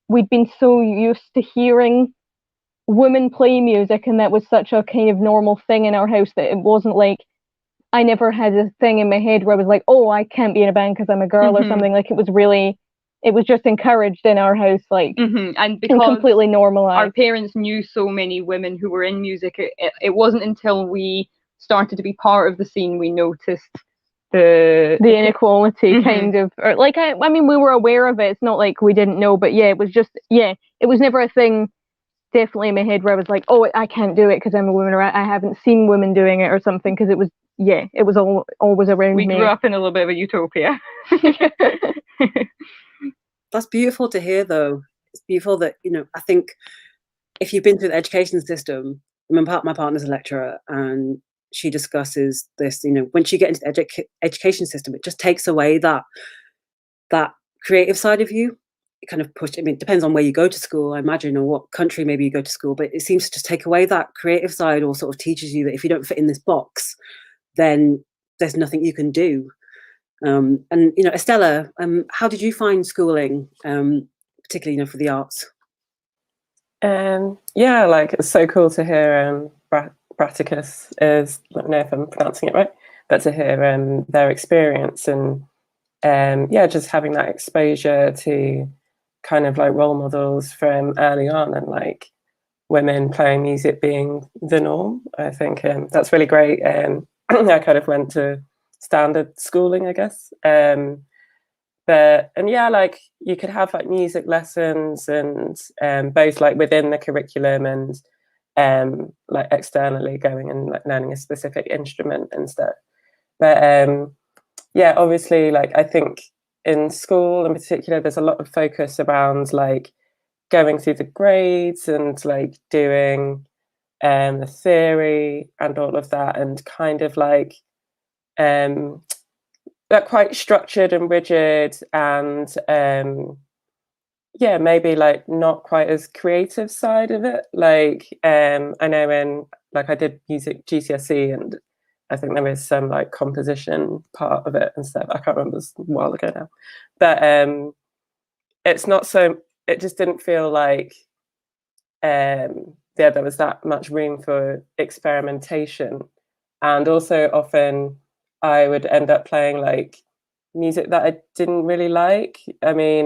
we'd been so used to hearing women play music, and that was such a kind of normal thing in our house that it wasn't like, I never had a thing in my head where I was like, oh, I can't be in a band because I'm a girl or something. Like, it was just encouraged in our house, like, and because and completely normalized. Our parents knew so many women who were in music. It wasn't until we started to be part of the scene we noticed the inequality, kind of, or like, I mean, we were aware of it. It's not like we didn't know, but yeah, it was just, yeah, it was never a thing definitely in my head where I was like, oh, I can't do it because I'm a woman, or I haven't seen women doing it or something, because it was always around me. We grew up in a little bit of a utopia. That's beautiful to hear, though. It's beautiful that, you know, I think if you've been through the education system, I mean, my partner's a lecturer, and she discusses this, you know, once you get into the education system, it just takes away that creative side of you. It kind of I mean, it depends on where you go to school, I imagine, or what country maybe you go to school, but it seems to just take away that creative side, or sort of teaches you that if you don't fit in this box, then there's nothing you can do. And, you know, Estella, how did you find schooling, particularly, you know, for the arts? Yeah, like, it's so cool to hear Bratakus is, I don't know if I'm pronouncing it right, but to hear their experience, and yeah, just having that exposure to kind of like role models from early on, and like women playing music being the norm. I think that's really great. I kind of went to standard schooling, I guess. But yeah, like, you could have like music lessons, and both like within the curriculum and like externally going and like learning a specific instrument and stuff. But yeah, obviously, like, I think in school in particular, there's a lot of focus around like going through the grades and like doing the theory and all of that, and kind of like they're quite structured and rigid, and yeah, maybe like not quite as creative side of it. Like, I know in, like, I did music GCSE, and I think there is some like composition part of it and stuff. I can't remember, it's a while ago now, but it's not so, it just didn't feel like yeah, there was that much room for experimentation. And also often I would end up playing like music that I didn't really like. I mean,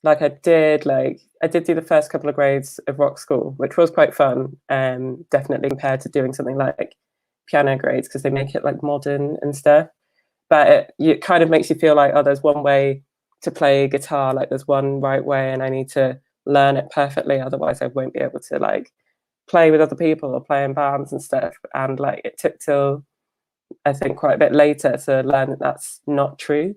like, I did do the first couple of grades of rock school, which was quite fun, definitely compared to doing something like piano grades, because they make it like modern and stuff. But it kind of makes you feel like, oh, there's one way to play guitar, like there's one right way, and I need to learn it perfectly, otherwise I won't be able to like play with other people or play in bands and stuff. And like, it took till I think quite a bit later to learn that that's not true.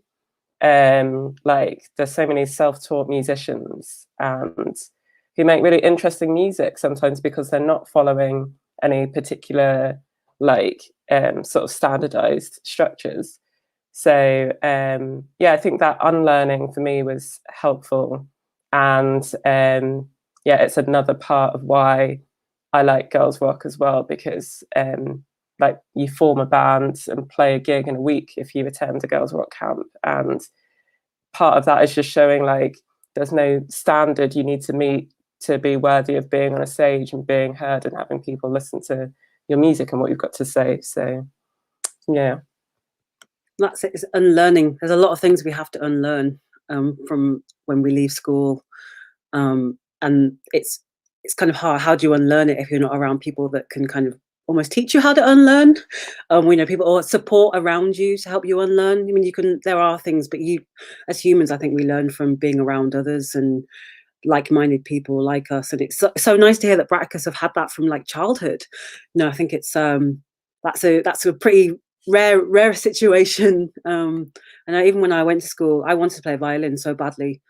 Like, there's so many self-taught musicians and who make really interesting music sometimes because they're not following any particular like sort of standardized structures. So yeah, I think that unlearning for me was helpful. And yeah, it's another part of why I like girls rock as well, because like, you form a band and play a gig in a week if you attend a girls rock camp, and part of that is just showing like there's no standard you need to meet to be worthy of being on a stage and being heard and having people listen to your music and what you've got to say. So yeah, that's it. It's unlearning. There's a lot of things we have to unlearn from when we leave school, and it's kind of hard. How do you unlearn it if you're not around people that can kind of almost teach you how to unlearn? We know people, or support around you to help you unlearn. I mean, there are things, but you, as humans, I think we learn from being around others and like-minded people like us. And it's so nice to hear that Bratakus have had that from like childhood. You know, I think it's that's a pretty rare situation. And even when I went to school, I wanted to play violin so badly,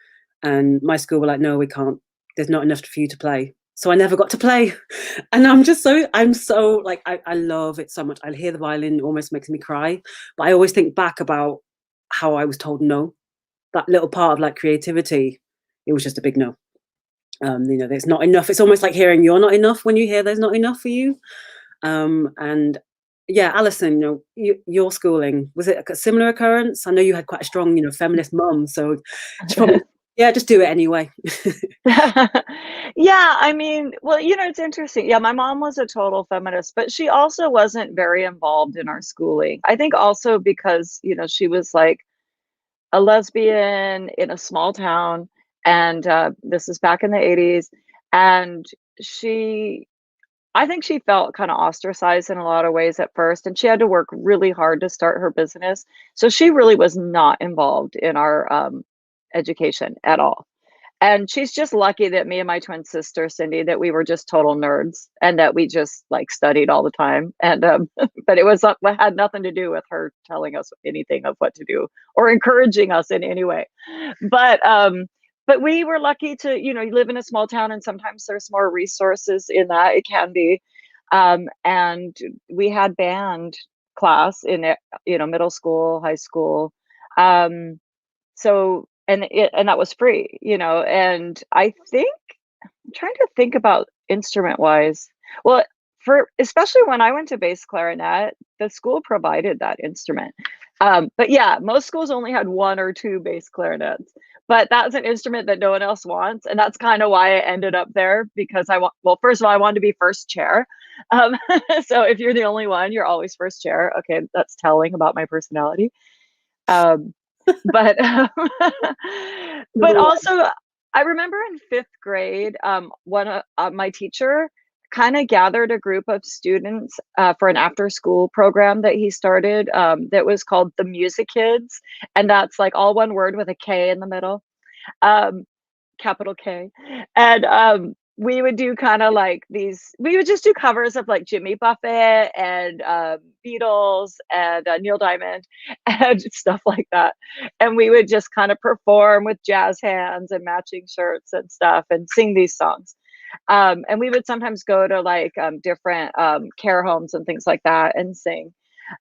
and my school were like, no, we can't, there's not enough for you to play. So I never got to play. And I'm so like, I love it so much. I hear the violin, it almost makes me cry. But I always think back about how I was told no. That little part of like creativity, it was just a big no. You know, there's not enough. It's almost like hearing you're not enough when you hear there's not enough for you. And yeah, Alison, you know, your schooling, was it a similar occurrence? I know you had quite a strong, you know, feminist mum, so probably, yeah, just do it anyway. Yeah, I mean, well, you know, it's interesting. Yeah, my mom was a total feminist, but she also wasn't very involved in our schooling. I think also because, you know, she was like a lesbian in a small town, and this is back in the 80s, and I think she felt kind of ostracized in a lot of ways at first, and she had to work really hard to start her business. So she really was not involved in our education at all. And she's just lucky that me and my twin sister, Cindy, that we were just total nerds and that we just like studied all the time. And but it had nothing to do with her telling us anything of what to do or encouraging us in any way. But we were lucky to, you know, live in a small town, and sometimes there's more resources in that. It can be. And we had band class in, you know, middle school, high school. So and that was free, you know. And I think I'm trying to think about instrument wise. Well, for especially when I went to bass clarinet, the school provided that instrument. But yeah, most schools only had 1 or 2 bass clarinets. But that's an instrument that no one else wants, and that's kind of why I ended up there, because well, first of all, I wanted to be first chair. So if you're the only one, you're always first chair. Okay, that's telling about my personality. But but also I remember in 5th grade, one my teacher kind of gathered a group of students for an after school program that he started, that was called the Music Kids, and that's like all one word with a K in the middle, capital K. And we would do kind of like we would just do covers of like Jimmy Buffett and Beatles and Neil Diamond and stuff like that. And we would just kind of perform with jazz hands and matching shirts and stuff and sing these songs. And we would sometimes go to like different care homes and things like that and sing.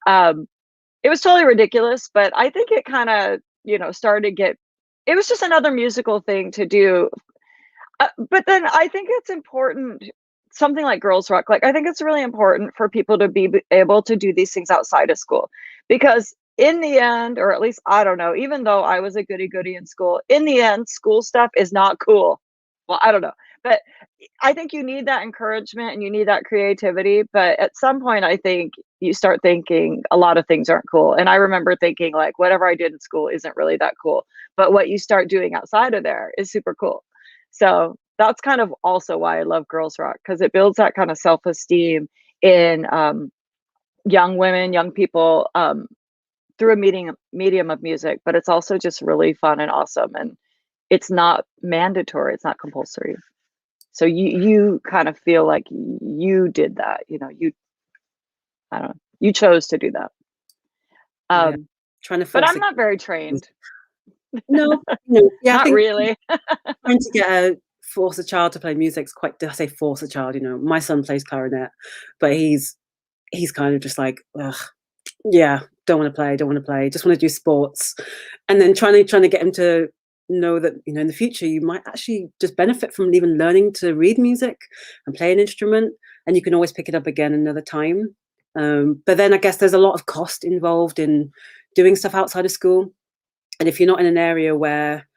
It was totally ridiculous, but I think it kind of, you know, it was just another musical thing to do. But then I think it's important, something like Girls Rock, like I think it's really important for people to be able to do these things outside of school, because in the end, or at least I don't know, even though I was a goody goody in school, in the end, school stuff is not cool. Well, I don't know, but I think you need that encouragement and you need that creativity. But at some point, I think you start thinking a lot of things aren't cool. And I remember thinking like, whatever I did in school isn't really that cool. But what you start doing outside of there is super cool. So that's kind of also why I love Girls Rock, because it builds that kind of self-esteem in young women, young people, through a medium of music. But it's also just really fun and awesome. And it's not mandatory. It's not compulsory. So you kind of feel like you did that, you know, I don't know, you chose to do that. Trying to but I'm not very trained. No, yeah, not really. Trying to force a child to play music is quite, I say force a child, you know, my son plays clarinet, but he's kind of just like, ugh, yeah, don't want to play, just want to do sports. And then trying to get him to know that, you know, in the future you might actually just benefit from even learning to read music and play an instrument, and you can always pick it up again another time. But then I guess there's a lot of cost involved in doing stuff outside of school. And if you're not in an area where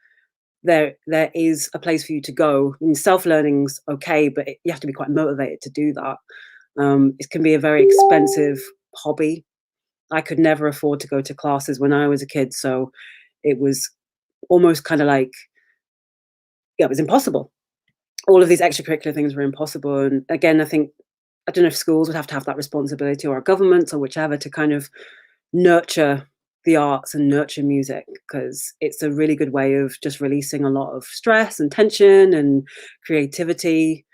there is a place for you to go, I mean, self-learning's okay, but you have to be quite motivated to do that. It can be a very expensive hobby. I could never afford to go to classes when I was a kid, so it was almost kind of like, yeah, it was impossible. All of these extracurricular things were impossible. And again, I don't know if schools would have to have that responsibility, or our governments, or whichever, to kind of nurture the arts and nurture music, because it's a really good way of just releasing a lot of stress and tension and creativity.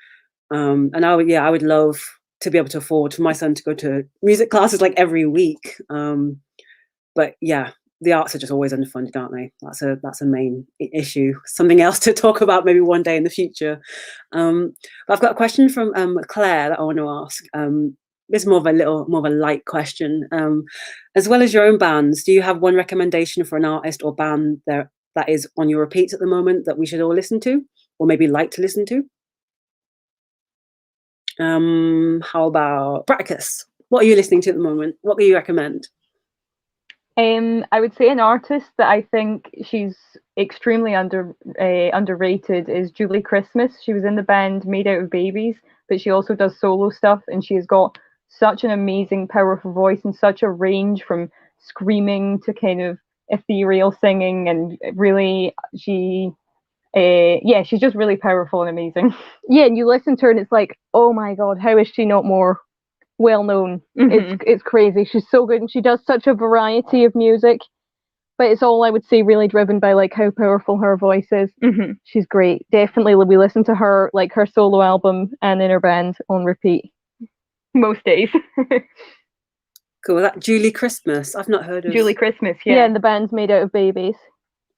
And I would love to be able to afford for my son to go to music classes like every week. But yeah, the arts are just always underfunded, aren't they? That's a main issue. Something else to talk about maybe one day in the future. But I've got a question from Claire that I want to ask. This is more of a light question. As well as your own bands, do you have one recommendation for an artist or band that is on your repeats at the moment that we should all listen to? or maybe like to listen to? How about Bratakus? What are you listening to at the moment? What do you recommend? I would say an artist that I think she's extremely underrated is Julie Christmas. She was in the band Made Out of Babies, but she also does solo stuff, and she has got such an amazing, powerful voice and such a range from screaming to kind of ethereal singing, and really she's just really powerful and amazing. Yeah, and you listen to her and it's like, oh my god, how is she not more well known? It's crazy. She's so good, and she does such a variety of music, but it's all, I would say, really driven by like how powerful her voice is. She's great. Definitely we listen to her, like her solo album and in her band, on repeat most days. Cool. That Julie Christmas. I've not heard of Julie Christmas. Yeah, and the band's Made Out of Babies.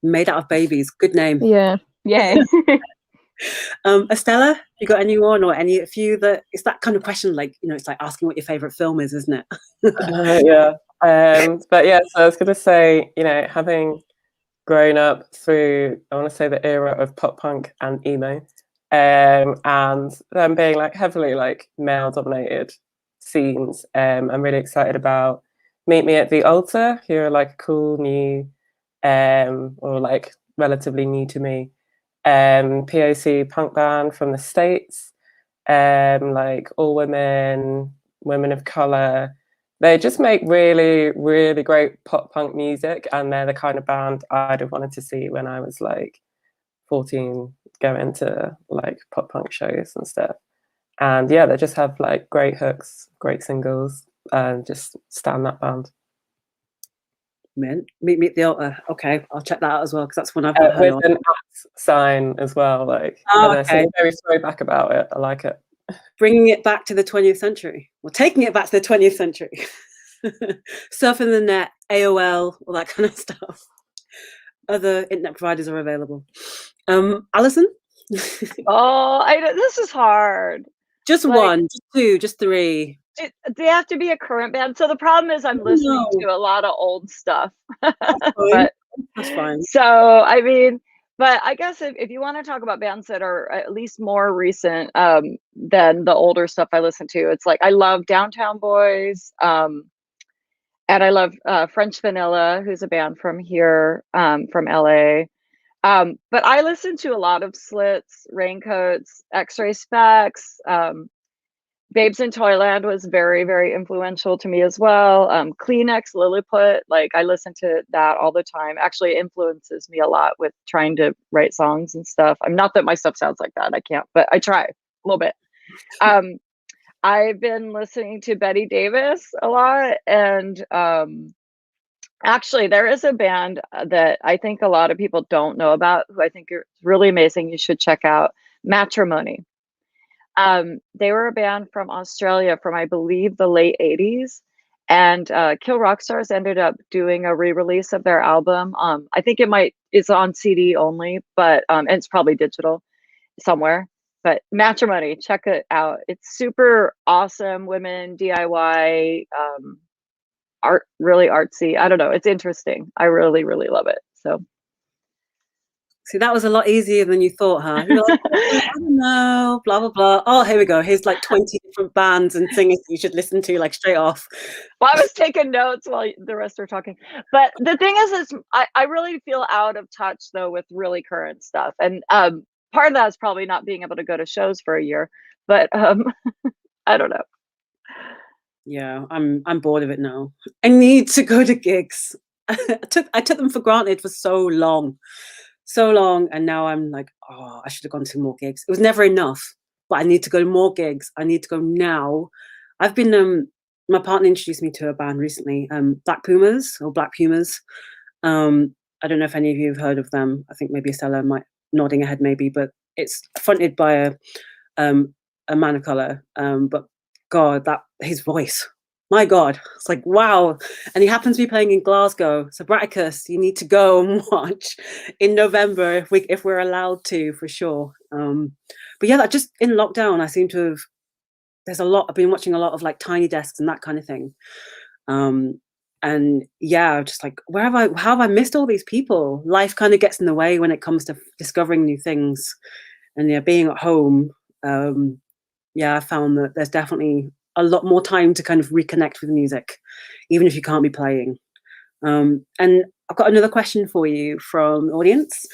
Made Out of Babies. Good name. Yeah. Estella, you got anyone or any few that it's that kind of question, like, you know, it's like asking what your favorite film is, isn't it? Yeah. But yeah, so I was going to say, you know, having grown up through, I want to say, the era of pop punk and emo, and them being like heavily like male dominated scenes, I'm really excited about Meet Me at the Altar, who are like a cool new or like relatively new to me POC punk band from the States, like all women of color. They just make really, really great pop punk music, and they're the kind of band I'd have wanted to see when I was like 14, going to like pop punk shows and stuff. And yeah, they just have like great hooks, great singles, and just stand that band. Meet Me at the Altar. Okay, I'll check that out as well, because that's one I've not heard with an sign as well. Like, okay. They're very throwback about it. I like it. Bringing it back to the 20th century, or taking it back to the 20th century. Surfing the net, AOL, all that kind of stuff. Other internet providers are available. Alison? This is hard. Just like, one, just two, just three. They have to be a current band. So the problem is I'm listening to a lot of old stuff. That's fine. So, I mean, but I guess if you want to talk about bands that are at least more recent than the older stuff I listen to, it's like I love Downtown Boys, and I love French Vanilla, who's a band from here, from LA. But I listen to a lot of Slits, Raincoats, X-Ray Specs. Babes in Toyland was very, very influential to me as well. Kleenex, Lilliput, like I listen to that all the time. Actually influences me a lot with trying to write songs and stuff. I'm not that my stuff sounds like that. I can't, but I try a little bit. I've been listening to Betty Davis a lot, and actually there is a band that I think a lot of people don't know about, who I think is really amazing. You should check out, Matrimony. They were a band from Australia from, I believe, the late 80s, and Kill Rock Stars ended up doing a re-release of their album. I think it's on CD only, but and it's probably digital somewhere. But Matrimony, check it out. It's super awesome. Women, DIY, art, really artsy. I don't know. It's interesting. I really, really love it. So. See, that was a lot easier than you thought, huh? You're like, I don't know, blah, blah, blah. Oh, here we go. Here's like 20 different bands and singers you should listen to, like straight off. Well, I was taking notes while the rest are talking. But the thing is I really feel out of touch, though, with really current stuff. And part of that is probably not being able to go to shows for a year. But I don't know. Yeah, I'm bored of it now. I need to go to gigs. I took them for granted for so long, and now I'm like, oh, I should have gone to more gigs. It was never enough, but I need to go to more gigs. I need to go now. I've been my partner introduced me to a band recently, Black Pumas. I don't know if any of you have heard of them. I think maybe Estella might nodding ahead, maybe, but it's fronted by a man of color. But God, that his voice, my God, it's like, wow. And he happens to be playing in Glasgow. So Bratakus, you need to go and watch in November if we're allowed to, for sure. But yeah, that just in lockdown, I seem to have, I've been watching a lot of like Tiny Desks and that kind of thing. And yeah, just like, how have I missed all these people? Life kind of gets in the way when it comes to discovering new things. And yeah, being at home, I found that there's definitely a lot more time to kind of reconnect with music, even if you can't be playing. And I've got another question for you from the audience.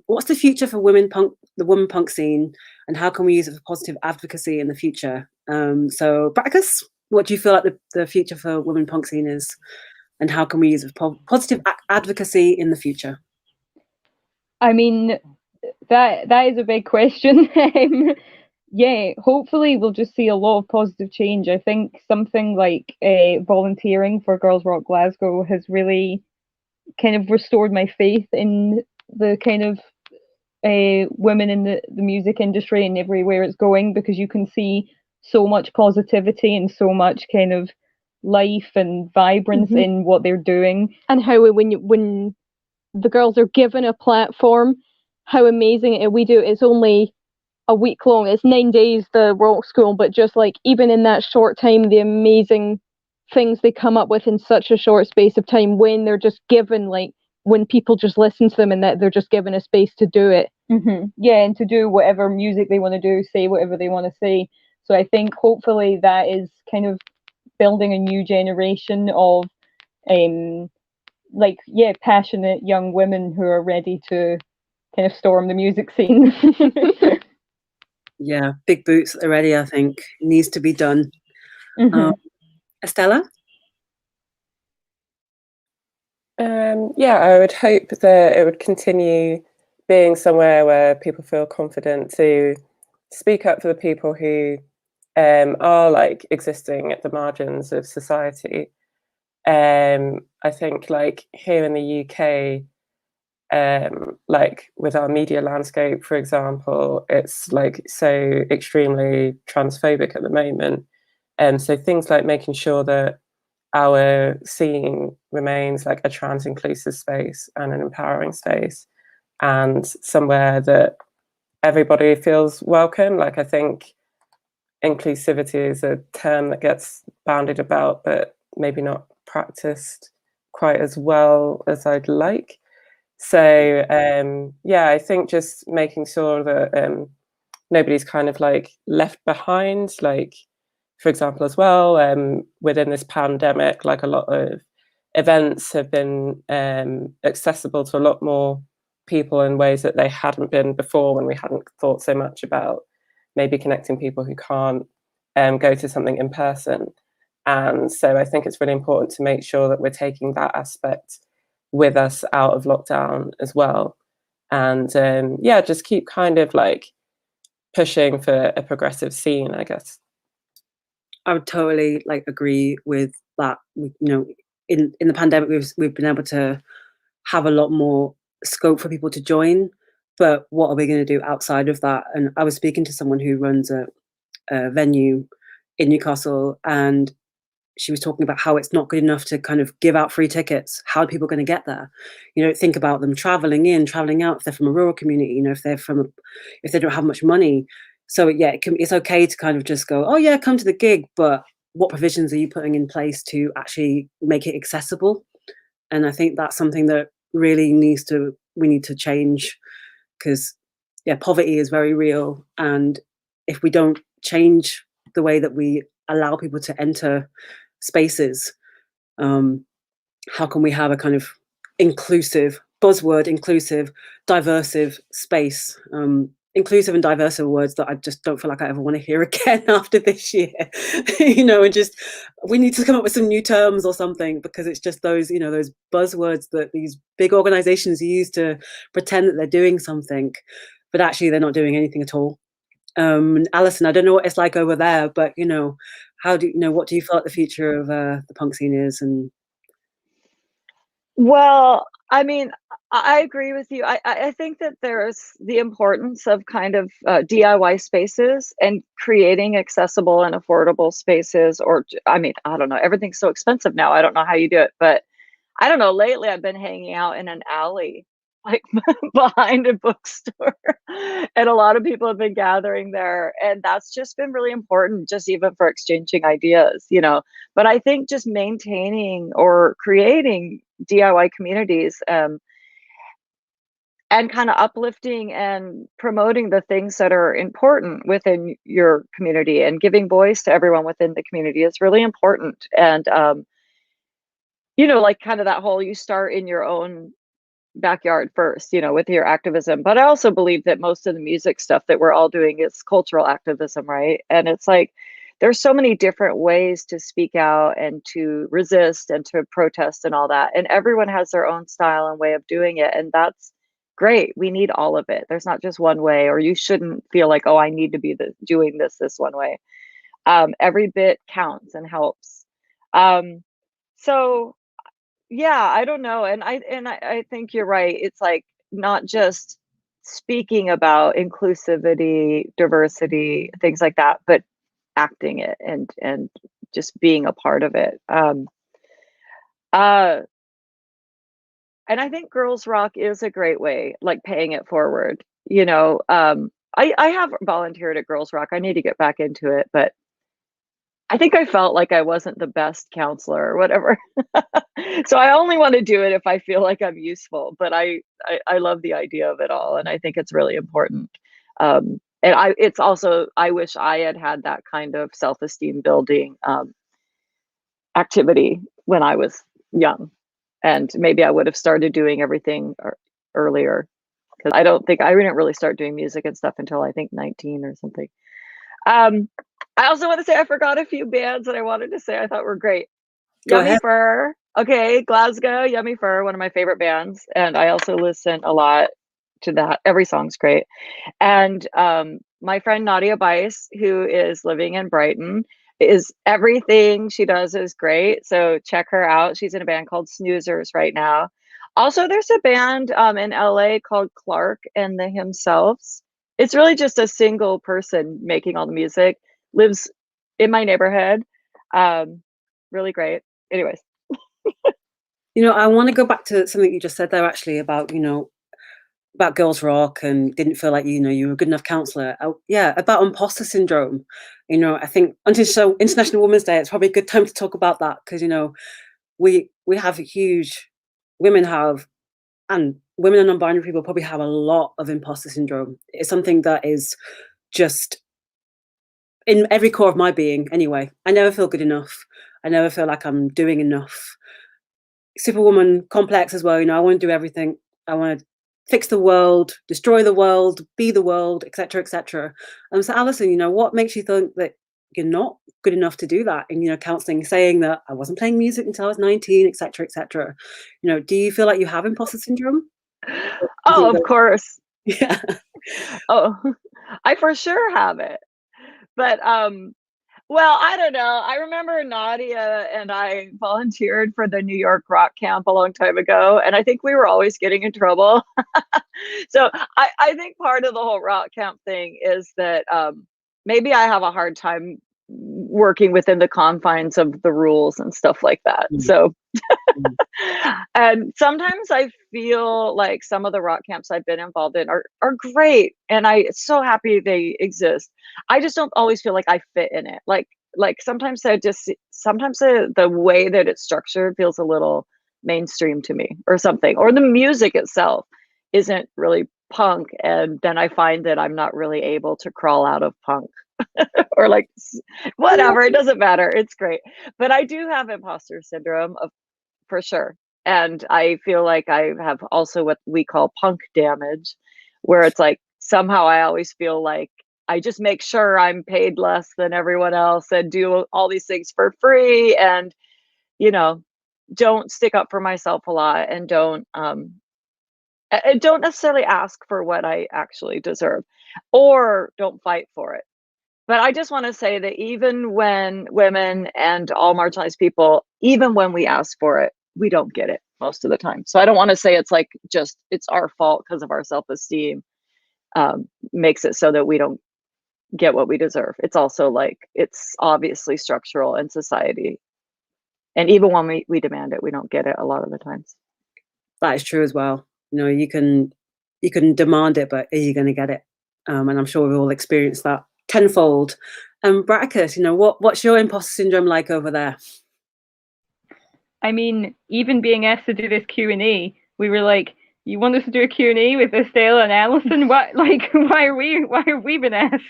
What's the future for the women punk scene, and how can we use it for positive advocacy in the future? So, Bratakus, what do you feel like the future for women punk scene is, and how can we use it for positive advocacy in the future? I mean, that is a big question. Yeah, hopefully we'll just see a lot of positive change. I think something like volunteering for Girls Rock Glasgow has really kind of restored my faith in the kind of women in the music industry and everywhere it's going, because you can see so much positivity and so much kind of life and vibrance in what they're doing. And how when the girls are given a platform, how amazing we do. It's only a week long. It's 9 days, the rock school, but just like even in that short time, the amazing things they come up with in such a short space of time, when they're just given, like when people just listen to them and that they're just given a space to do it. Yeah, and to do whatever music they want to do, say whatever they want to say. So I think hopefully that is kind of building a new generation of passionate young women who are ready to kind of storm the music scene. Yeah, big boots already, I think, needs to be done. Estella? I would hope that it would continue being somewhere where people feel confident to speak up for the people who are like existing at the margins of society. I think like here in the UK, like with our media landscape, for example, it's like so extremely transphobic at the moment. So things like making sure that our scene remains like a trans inclusive space and an empowering space, and somewhere that everybody feels welcome. Like I think inclusivity is a term that gets bandied about, but maybe not practiced quite as well as I'd like. So I think just making sure that nobody's kind of like left behind, like for example as well, within this pandemic, like a lot of events have been accessible to a lot more people in ways that they hadn't been before, when we hadn't thought so much about maybe connecting people who can't go to something in person. And so I think it's really important to make sure that we're taking that aspect with us out of lockdown as well. And just keep kind of like pushing for a progressive scene, I guess. I would totally like agree with that. You know, in the pandemic, we've been able to have a lot more scope for people to join, but what are we going to do outside of that? And I was speaking to someone who runs a venue in Newcastle, and she was talking about how it's not good enough to kind of give out free tickets. How are people going to get there? You know, think about them traveling in, traveling out. If they're from a rural community, you know, if they don't have much money. So yeah, it's okay to kind of just go, oh yeah, come to the gig, but what provisions are you putting in place to actually make it accessible? And I think that's something that really we need to change, because yeah, poverty is very real, and if we don't change the way that we allow people to enter spaces, how can we have a kind of inclusive, diversive space? Inclusive and diverse are words that I just don't feel like I ever want to hear again after this year. You know, and just we need to come up with some new terms or something, because it's just those, you know, those buzzwords that these big organizations use to pretend that they're doing something, but actually they're not doing anything at all. Allison, I don't know what it's like over there, but you know, what do you feel like the future of the punk scene is? And well, I mean, I agree with you. I think that there's the importance of kind of DIY spaces and creating accessible and affordable spaces. Or, I mean, I don't know, everything's so expensive now. I don't know how you do it, but I don't know. Lately, I've been hanging out in an alley, like behind a bookstore, and a lot of people have been gathering there, and that's just been really important, just even for exchanging ideas, you know. But I think just maintaining or creating DIY communities, and kind of uplifting and promoting the things that are important within your community, and giving voice to everyone within the community is really important. And you know, like kind of that whole, you start in your own backyard first, you know, with your activism. But I also believe that most of the music stuff that we're all doing is cultural activism, right? And it's like there's so many different ways to speak out and to resist and to protest and all that, and everyone has their own style and way of doing it, and that's great. We need all of it. There's not just one way, or you shouldn't feel like, oh, I need to be doing this one way. Every bit counts and helps. So yeah, I don't know. And I think you're right. It's like not just speaking about inclusivity, diversity, things like that, but acting it and just being a part of it. And I think Girls Rock is a great way, like paying it forward. You know, I have volunteered at Girls Rock. I need to get back into it, but I think I felt like I wasn't the best counselor or whatever. So I only want to do it if I feel like I'm useful, but I love the idea of it all. And I think it's really important. And it's also, I wish I had that kind of self-esteem building activity when I was young. And maybe I would have started doing everything earlier, because I didn't really start doing music and stuff until I think 19 or something. I also want to say I forgot a few bands that I wanted to say I thought were great. Go Yummy ahead. Fur. Okay, Glasgow, Yummy Fur, one of my favorite bands. And I also listen a lot to that. Every song's great. And my friend Nadia Bice, who is living in Brighton, everything she does is great. So check her out. She's in a band called Snoozers right now. Also, there's a band in LA called Clark and the Himselves. It's really just a single person making all the music, lives in my neighborhood. Really great. Anyways. You know, I want to go back to something you just said there, actually, about, you know, about Girls Rock and didn't feel like, you know, you were a good enough counselor. Yeah, about imposter syndrome. You know, I think until International Women's Day, it's probably a good time to talk about that, because, you know, we have women have, and women and non-binary people probably have a lot of imposter syndrome. It's something that is just in every core of my being anyway. I never feel good enough. I never feel like I'm doing enough. Superwoman complex as well, you know, I want to do everything. I want to fix the world, destroy the world, be the world, etc., etc. So Alison, you know, what makes you think that you're not good enough to do that? And, you know, counseling, saying that I wasn't playing music until I was 19, etc., etc. You know, do you feel like you have imposter syndrome? Oh, of course. Yeah. Oh, I for sure have it. But well, I don't know. I remember Nadia and I volunteered for the New York Rock Camp a long time ago, and I think we were always getting in trouble. So I think part of the whole rock camp thing is that maybe I have a hard time working within the confines of the rules and stuff like that. So and sometimes I feel like some of the rock camps I've been involved in are great, and I'm so happy they exist. I just don't always feel like I fit in it. Like sometimes the way that it's structured feels a little mainstream to me or something, or the music itself isn't really punk, and then I find that I'm not really able to crawl out of punk. Or like whatever, it doesn't matter. It's great. But I do have imposter syndrome for sure. And I feel like I have also what we call punk damage, where it's like somehow I always feel like I just make sure I'm paid less than everyone else and do all these things for free, and, you know, don't stick up for myself a lot, and don't necessarily ask for what I actually deserve, or don't fight for it. But I just want to say that even when women and all marginalized people, even when we ask for it, we don't get it most of the time. So I don't want to say it's like just it's our fault because of our self-esteem makes it so that we don't get what we deserve. It's also like it's obviously structural in society. And even when we demand it, we don't get it a lot of the times. That is true as well. You know, you can demand it, but are you going to get it? And I'm sure we've all experienced that tenfold. Bratakus, you know, what's your imposter syndrome like over there? I mean, even being asked to do this Q&A, we were like, you want us to do a Q&A with Estella and Allison? What, like, why are we been asked?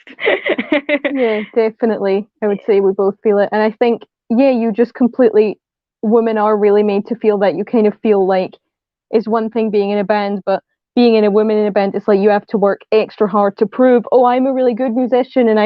Yeah, definitely. I would say we both feel it. And I think, yeah, you just completely, women are really made to feel that. You kind of feel like it's one thing being in a band, but being in a woman in a band, it's like you have to work extra hard to prove, oh, I'm a really good musician and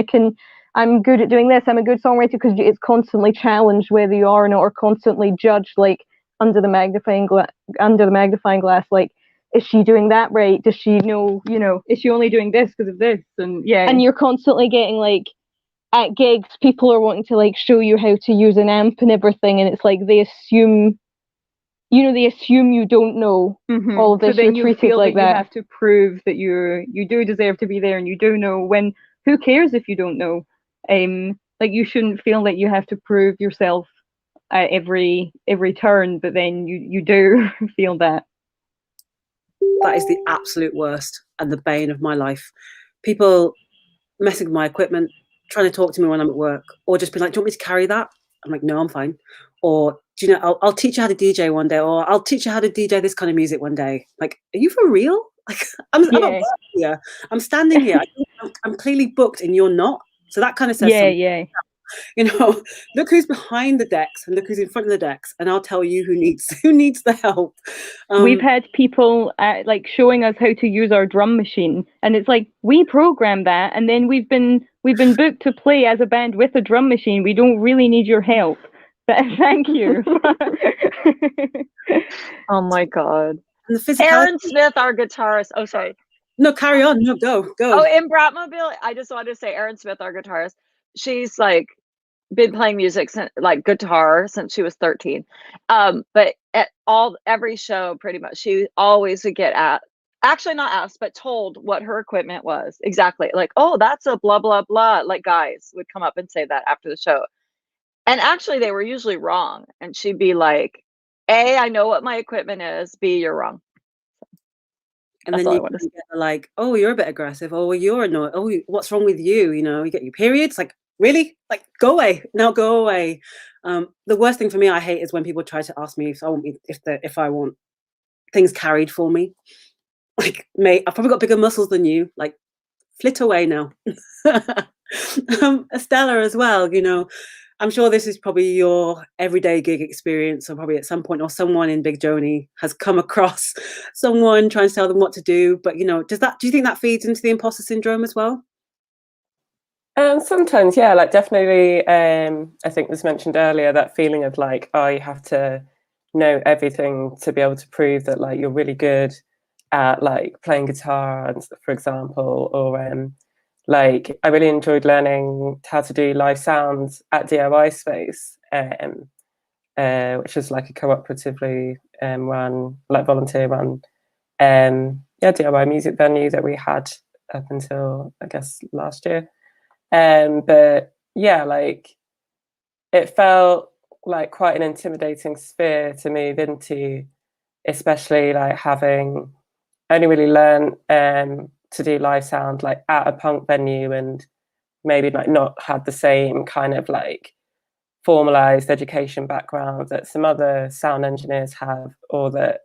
I'm good at doing this, I'm a good songwriter, because it's constantly challenged whether you are or not, or constantly judged, like under the magnifying glass, like, is she doing that right? Does she know, is she only doing this because of this? And yeah. And you're constantly getting, like, at gigs, people are wanting to, like, show you how to use an amp and everything, and it's like they assume you don't know all of this. So then you're you treated feel like that you that. have to prove that you do deserve to be there, and you do know, when who cares if you don't know? Like, you shouldn't feel that you have to prove yourself at every turn, but then you do feel that. That is the absolute worst and the bane of my life. People messing with my equipment, trying to talk to me when I'm at work, or just be like, do you want me to carry that? I'm like, no, I'm fine. Or, do you know, I'll teach you how to DJ one day, or I'll teach you how to DJ this kind of music one day. Like, are you for real? Like, I'm at work here. I'm standing here. I'm clearly booked and you're not. So that kind of says something. Yeah. You know, look who's behind the decks and look who's in front of the decks, and I'll tell you who needs the help. We've had people like showing us how to use our drum machine, and it's like, we programmed that, and then we've been booked to play as a band with a drum machine. We don't really need your help, but thank you. Oh my god. And the physicality. Aaron Smith, our guitarist. Oh, sorry. No, carry on. No, go. Oh, in Bratmobile, I just wanted to say Aaron Smith, our guitarist, she's like been playing music since, like, guitar since she was 13. But at every show, pretty much, she always would get actually not asked, but told what her equipment was exactly. Like, oh, that's a blah blah blah. Like, guys would come up and say that after the show, and actually they were usually wrong. And she'd be like, A, I know what my equipment is. B, you're wrong. And then you get like, oh, you're a bit aggressive. Oh, you're annoyed. Oh, what's wrong with you? You know, you get your periods. Like, really? Like, go away. No, go away. The worst thing for me, I hate, is when people try to ask me if I want things carried for me. Like, mate, I've probably got bigger muscles than you. Like, flit away now. Estella as well, you know, I'm sure this is probably your everyday gig experience, or probably at some point, or someone in Big Joanie has come across someone trying to tell them what to do. But, you know, do you think that feeds into the imposter syndrome as well? Sometimes, yeah, like, definitely. I think was mentioned earlier, that feeling of like, oh, you have to know everything to be able to prove that, like, you're really good at, like, playing guitar, for example, or like, I really enjoyed learning how to do live sounds at DIY Space, which is like a cooperatively run, like, volunteer run, DIY music venue that we had up until, I guess, last year. But yeah, like, it felt like quite an intimidating sphere to move into, especially like having only really learned to do live sound like at a punk venue, and maybe like not had the same kind of like formalized education background that some other sound engineers have, or that,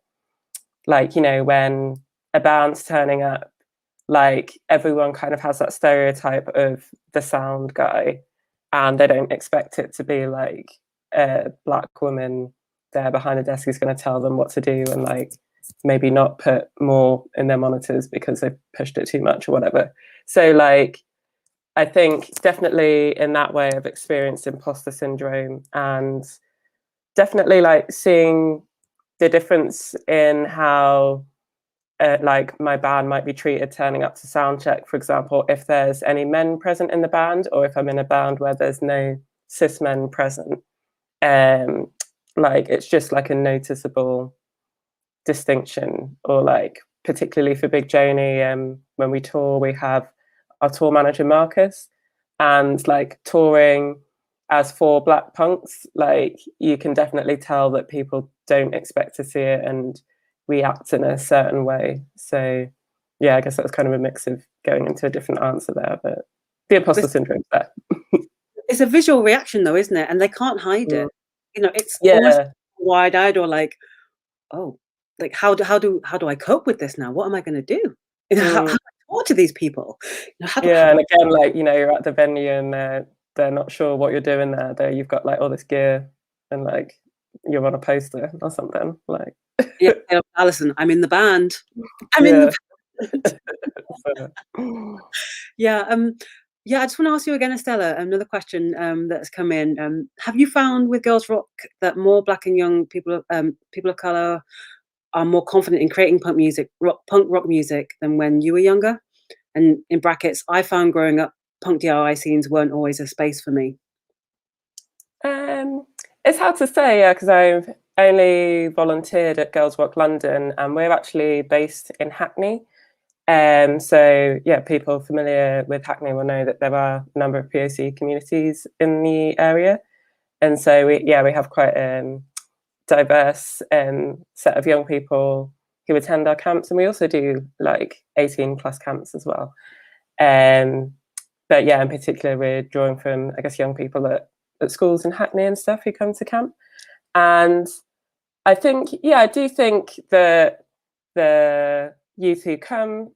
like, you know, when a band's turning up, like, everyone kind of has that stereotype of the sound guy, and they don't expect it to be like a black woman there behind a desk who's going to tell them what to do, and like maybe not put more in their monitors because they've pushed it too much or whatever. So, like, I think definitely in that way I've experienced imposter syndrome, and definitely like seeing the difference in how like my band might be treated turning up to sound check, for example, if there's any men present in the band, or if I'm in a band where there's no cis men present. Like, it's just like a noticeable distinction. Or like, particularly for Big Joanie, when we tour, we have our tour manager Marcus, and like, touring as 4 black punks, like, you can definitely tell that people don't expect to see it and react in a certain way. So yeah, I guess that's kind of a mix of going into a different answer there, but the imposter syndrome there. It's a visual reaction though, isn't it? And they can't hide it. You know, it's yeah, almost wide-eyed, or like, oh, like how do I cope with this now? What am I going to do? You know, how do I talk to these people? You know, and again, like, you know, you're at the venue and they're not sure what you're doing there. You've got like all this gear and like you're on a poster or something. Like, yeah, Allison, I'm in the band. I'm in the band. Yeah. Yeah, I just want to ask you again, Estella, another question that's come in. Have you found with Girls Rock that more Black and young people of color are more confident in creating punk rock music than when you were younger? And in brackets, I found growing up, punk DIY scenes weren't always a space for me. It's hard to say, yeah, because I've only volunteered at Girls Rock London, and we're actually based in Hackney. So yeah, people familiar with Hackney will know that there are a number of POC communities in the area, and so we have quite a diverse set of young people who attend our camps, and we also do like 18 plus camps as well. But yeah, in particular, we're drawing from, I guess, young people at schools in Hackney and stuff who come to camp, and I think, yeah, I do think that the youth who come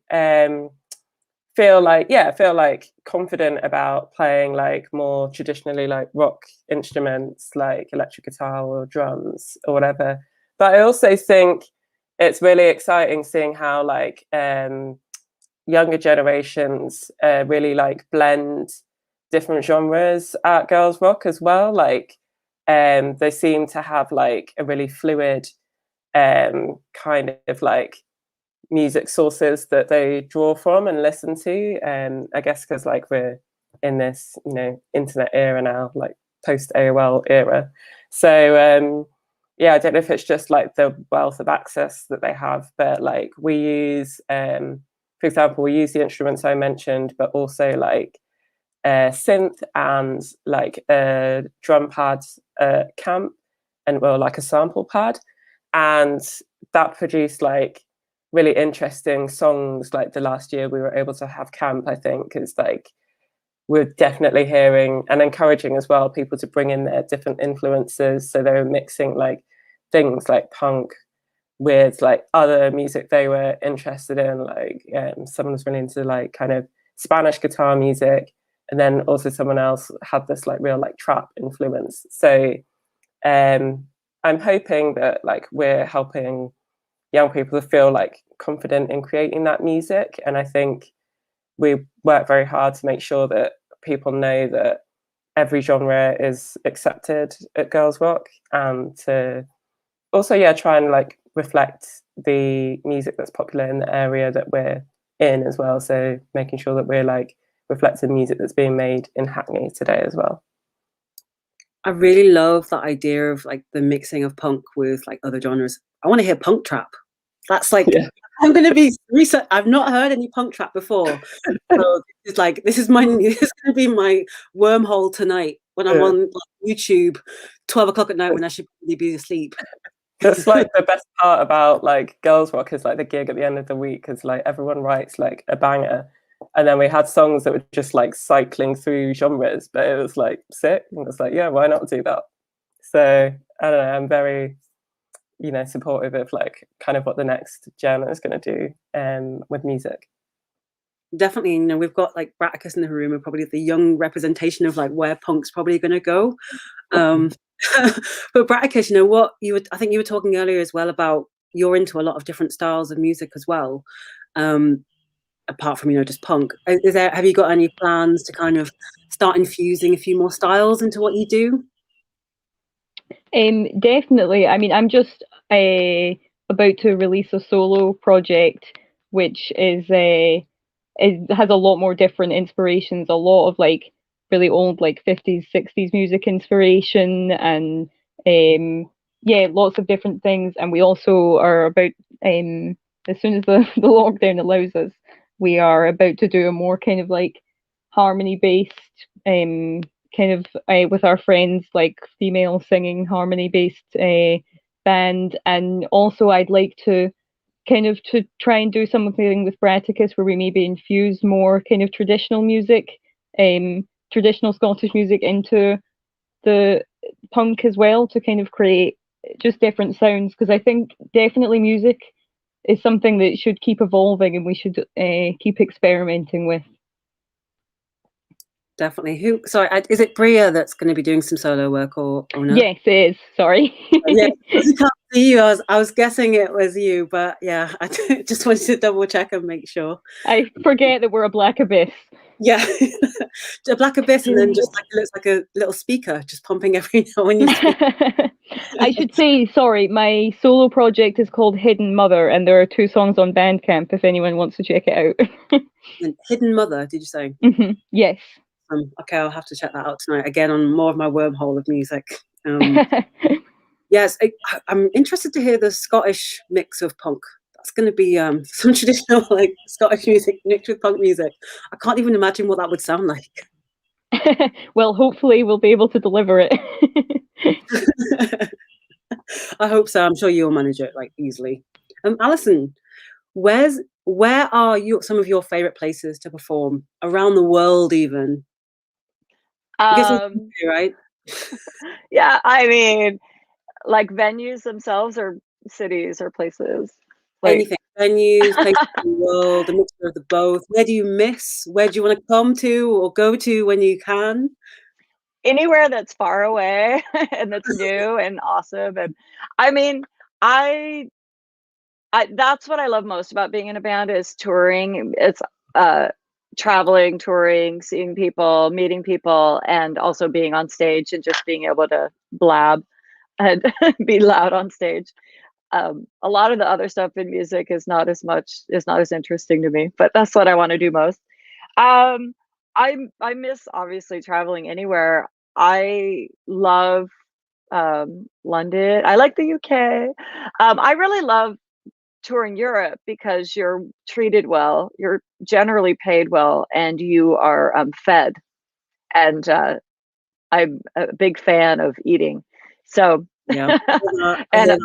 feel like confident about playing like more traditionally like rock instruments like electric guitar or drums or whatever. But I also think it's really exciting seeing how like younger generations really like blend different genres at Girls Rock as well. Like they seem to have like a really fluid kind of like music sources that they draw from and listen to. I guess because like we're in this, you know, internet era now, like post AOL era. So yeah, I don't know if it's just like the wealth of access that they have, but like we use, for example, we use the instruments I mentioned, but also like synth and like a drum pad camp and well like a sample pad, and that produced like really interesting songs. Like the last year we were able to have camp, I think, is like we're definitely hearing and encouraging as well people to bring in their different influences, so they were mixing like things like punk with like other music they were interested in. Like someone was really into like kind of Spanish guitar music, and then also someone else had this like real like trap influence. So I'm hoping that like we're helping young people to feel like confident in creating that music, and I think we work very hard to make sure that people know that every genre is accepted at Girls Rock, and to also try and like reflect the music that's popular in the area that we're in as well. So making sure that we're like reflecting music that's being made in Hackney today as well. I really love that idea of like the mixing of punk with like other genres. I want to hear punk trap. That's like I'm going to be research. I've not heard any punk trap before. So it's like this is going to be my wormhole tonight when I'm on like, YouTube 12 o'clock at night when I should probably be asleep. That's like the best part about like Girls Rock is like the gig at the end of the week, because like everyone writes like a banger, and then we had songs that were just like cycling through genres, but it was like sick, and it's like, yeah, why not do that? So I don't know, I'm very supportive of like kind of what the next gen is going to do with music. Definitely, we've got like Bratakus in the room, are probably the young representation of like where punk's probably going to go. But Bratakus, I think you were talking earlier as well about you're into a lot of different styles of music as well, apart from just punk. Have you got any plans to kind of start infusing a few more styles into what you do? Definitely. I mean, I'm just about to release a solo project, which is it has a lot more different inspirations, a lot of like really old like 50s 60s music inspiration, and lots of different things. And we also are about as soon as the lockdown allows us, we are about to do a more kind of like harmony based kind of with our friends, like female singing harmony based band. And also I'd like to kind of to try and do something with Bratakus where we maybe infuse more kind of traditional music, traditional Scottish music into the punk as well, to kind of create just different sounds, because I think definitely music is something that should keep evolving and we should keep experimenting with. Definitely. Sorry, is it Bria that's going to be doing some solo work or no? Yes, it is. Sorry. Yeah, I can't see you. I was guessing it was you, but yeah, I just wanted to double check and make sure. I forget that we're a Black Abyss. Yeah, a Black Abyss, and then just like it looks like a little speaker just pumping every now when you speak. I should say, sorry, my solo project is called Hidden Mother, and there are 2 songs on Bandcamp if anyone wants to check it out. Hidden Mother, did you say? Yes. Okay, I'll have to check that out tonight again on more of my wormhole of music. Yes, I'm interested to hear the Scottish mix of punk. That's going to be some traditional like Scottish music mixed with punk music. I can't even imagine what that would sound like. Well, hopefully we'll be able to deliver it. I hope so. I'm sure you'll manage it like easily. Allison, where are some of your favorite places to perform around the world, even? Right? Yeah, I mean, like venues themselves or cities or places? Like, anything, venues, places in the world, a mixture of the both. Where do you miss? Where do you want to come to or go to when you can? Anywhere that's far away and that's new and awesome. And I mean, I that's what I love most about being in a band is touring. It's traveling, touring, seeing people, meeting people, and also being on stage and just being able to blab and be loud on stage. A lot of the other stuff in music is not as interesting to me, but that's what I want to do most. I miss obviously traveling anywhere. I love London. I like the UK. I really love touring Europe because you're treated well, you're generally paid well, and you are fed. And I'm a big fan of eating. So yeah, and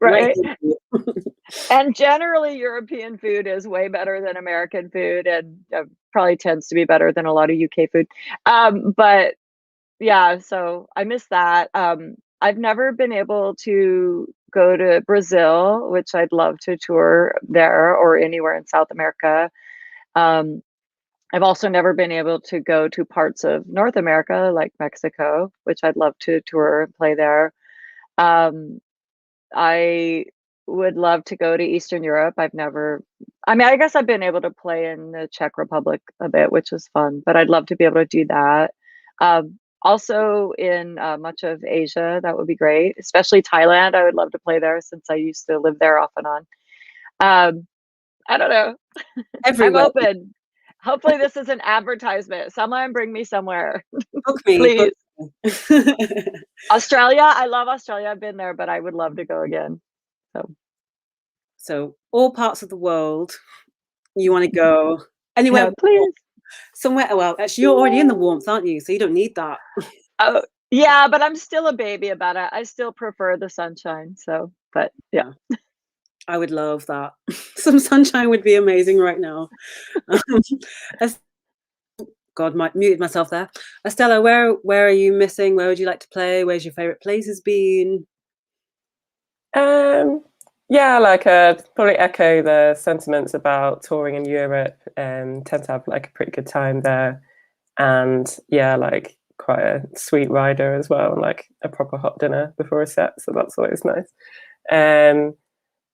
right. And generally European food is way better than American food, and probably tends to be better than a lot of UK food. But yeah, so I miss that. I've never been able to go to Brazil, which I'd love to tour there, or anywhere in South America. I've also never been able to go to parts of North America, like Mexico, which I'd love to tour and play there. I would love to go to Eastern Europe. I mean, I guess I've been able to play in the Czech Republic a bit, which is fun, but I'd love to be able to do that. Also in much of Asia, that would be great, especially Thailand. I would love to play there since I used to live there off and on. I don't know. Everywhere. I'm open. Hopefully this is an advertisement. Someone bring me somewhere. Book me. Please. Book me. Australia. I love Australia. I've been there, but I would love to go again. So all parts of the world, you want to go anywhere? Yeah, please. Somewhere. Well, actually, you're already in the warmth, aren't you? So you don't need that. Oh, yeah, but I'm still a baby about it. I still prefer the sunshine. So, but yeah. I would love that. Some sunshine would be amazing right now. God, muted myself there. Estella, where are you missing? Where would you like to play? Where's your favorite places been? Yeah, like probably echo the sentiments about touring in Europe. Tend to have like a pretty good time there, and yeah, like quite a sweet rider as well, and like a proper hot dinner before a set. So that's always nice.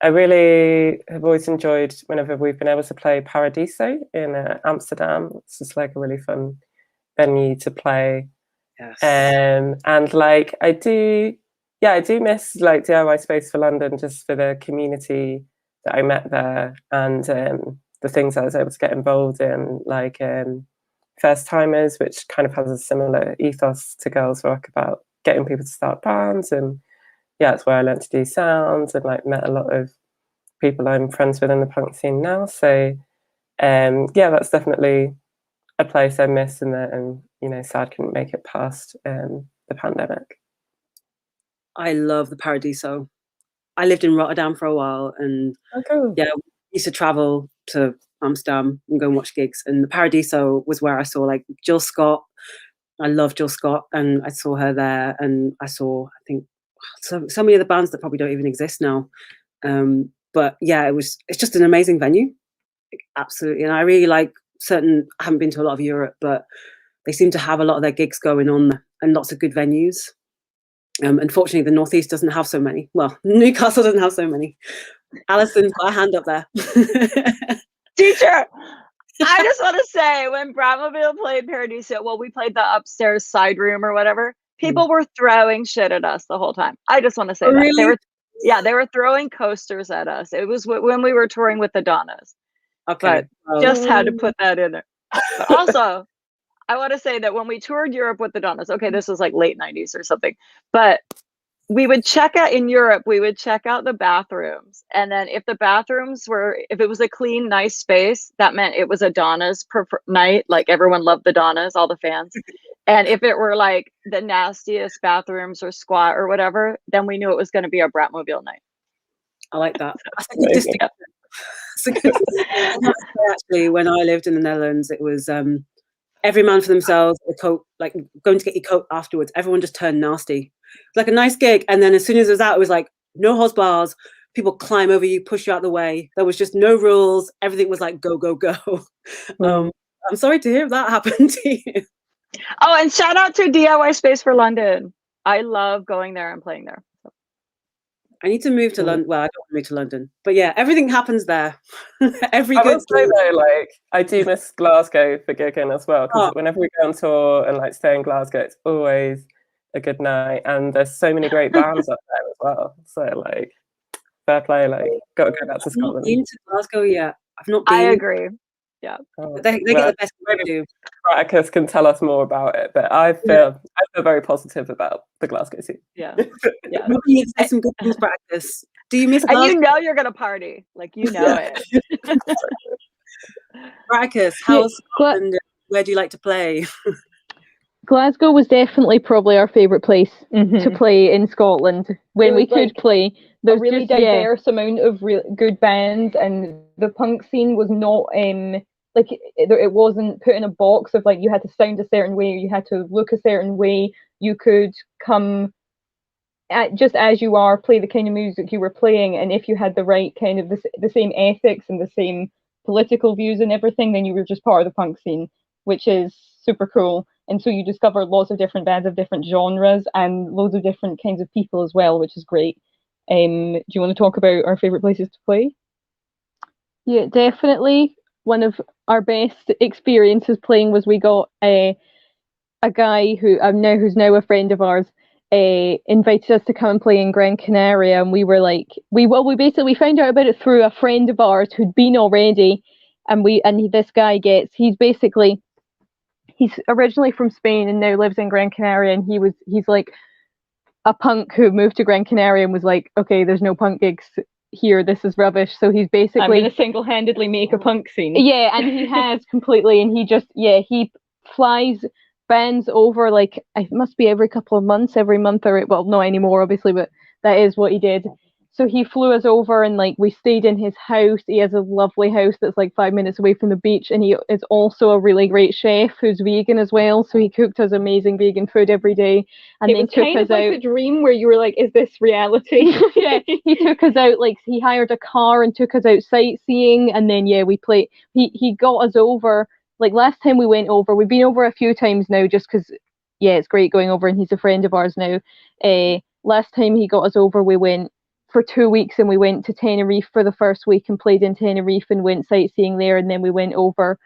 I really have always enjoyed whenever we've been able to play Paradiso in Amsterdam. It's just like a really fun venue to play. Yes. And like I do miss like DIY Space for London, just for the community that I met there, and the things I was able to get involved in, like First Timers, which kind of has a similar ethos to Girls Rock about getting people to start bands. And yeah, it's where I learned to do sounds and like met a lot of people I'm friends with in the punk scene now. So yeah, that's definitely a place I miss, and you know, sad couldn't make it past the pandemic. I love the Paradiso. I lived in Rotterdam for a while, and yeah, we used to travel to Amsterdam and go and watch gigs. And the Paradiso was where I saw like Jill Scott. I love Jill Scott, and I saw her there. And I saw, I think, so many other bands that probably don't even exist now. But yeah, it's just an amazing venue, absolutely. And I really like I haven't been to a lot of Europe, but they seem to have a lot of their gigs going on and lots of good venues. Unfortunately, the Northeast doesn't have so many. Well, Newcastle doesn't have so many. Allison's got a hand up there. Teacher, I just want to say, when Bratmobile played Paradiso, well, we played the upstairs side room or whatever, people were throwing shit at us the whole time. I just want to say that. Really? They were throwing coasters at us. It was when we were touring with the Donnas. Okay. But just had to put that in there. But also, I want to say that when we toured Europe with the Donnas, okay, this was like late 90s or something, but we would check out in Europe, we would check out the bathrooms. And then if it was a clean, nice space, that meant it was a Donnas per night. Like everyone loved the Donnas, all the fans. And if it were like the nastiest bathrooms or squat or whatever, then we knew it was going to be a Bratmobile night. I like that. That's a good distinction. Actually, when I lived in the Netherlands, it was every man for themselves, a coat, like going to get your coat afterwards. Everyone just turned nasty. It's like a nice gig. And then as soon as it was out, it was like, no hos bars, people climb over you, push you out the way. There was just no rules. Everything was like, go, go, go. I'm sorry to hear that happened to you. Oh, and shout out to DIY Space for London. I love going there and playing there. I need to move to London. Well, I don't want to move to London, but yeah, everything happens there. I will say though, like I do miss Glasgow for gigging as well, because whenever we go on tour and like stay in Glasgow, it's always a good night, and there's so many great bands up there as well. So like, fair play, like got to go back to Scotland. I've not been to Glasgow yet. I've not been. I agree. Yeah, they get the best revenue. Bratakus can tell us more about it, but I feel very positive about the Glasgow scene. Yeah. You need to say some good things, Bratakus. Do you miss Glasgow? And you know you're gonna party, like you know it. Bratakus, how's Scotland? Where do you like to play? Glasgow was definitely probably our favourite place to play in Scotland when we could play. There's a really diverse amount of good bands, and the punk scene was not like it wasn't put in a box of like you had to sound a certain way, or you had to look a certain way. You could come just as you are, play the kind of music you were playing, and if you had the right kind of the same ethics and the same political views and everything, then you were just part of the punk scene, which is super cool. And so you discover lots of different bands of different genres and loads of different kinds of people as well, which is great. Do you want to talk about our favourite places to play? Yeah, definitely. One of our best experiences playing was we got a guy who's now a friend of ours invited us to come and play in Gran Canaria, and we were like, we found out about it through a friend of ours who'd been already, this guy he's originally from Spain and now lives in Gran Canaria, and he's like a punk who moved to Gran Canaria and was like, okay, there's no punk gigs here, this is rubbish. So he's basically I'm gonna single-handedly make a punk scene. Yeah, and he has completely, and he flies bands over, like it must be every couple of months, every month, or well, not anymore obviously, but that is what he did. So he flew us over, and like we stayed in his house. He has a lovely house that's like 5 minutes away from the beach, and he is also a really great chef who's vegan as well. So he cooked us amazing vegan food every day, and then took us out. Like a dream where you were like, "Is this reality?" Yeah, he took us out. Like he hired a car and took us out sightseeing, and then we played. He got us over. Like last time we went over, we've been over a few times now, just because it's great going over, and he's a friend of ours now. Last time he got us over, we went for 2 weeks, and we went to Tenerife for the first week and played in Tenerife and went sightseeing there, and then we went over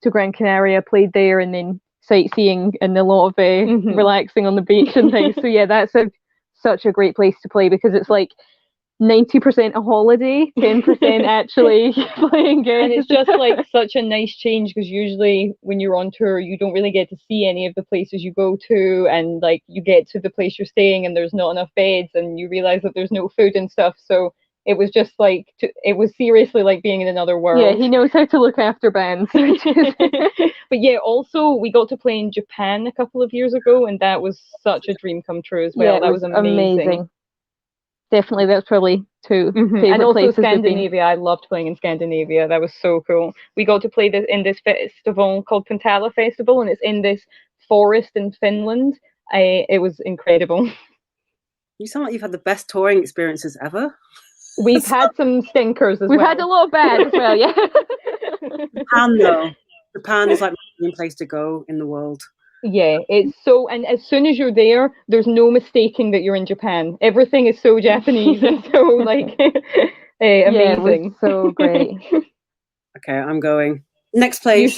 to Gran Canaria, played there, and then sightseeing and a lot of relaxing on the beach and things. So yeah, that's such a great place to play, because it's like 90% a holiday, 10% actually playing gigs. And it's just like such a nice change, because usually when you're on tour you don't really get to see any of the places you go to, and like you get to the place you're staying and there's not enough beds, and you realize that there's no food and stuff. So it was just like it was seriously like being in another world. Yeah, he knows how to look after bands. But yeah, also we got to play in Japan a couple of years ago, and that was such a dream come true as well. Yeah, that was amazing. Definitely, that's probably two favorite and also places. Scandinavia. I loved playing in Scandinavia. That was so cool. We got to play in this festival called Pintala Festival, and it's in this forest in Finland. It was incredible. You sound like you've had the best touring experiences ever. We've had some stinkers as well. We've had a lot of bad as well, yeah. Japan, though. Japan is like my dream place to go in the world. Yeah, it's so, and as soon as you're there, there's no mistaking that you're in Japan. Everything is so Japanese and so like amazing. Yeah, so great. Okay, I'm going. Next place.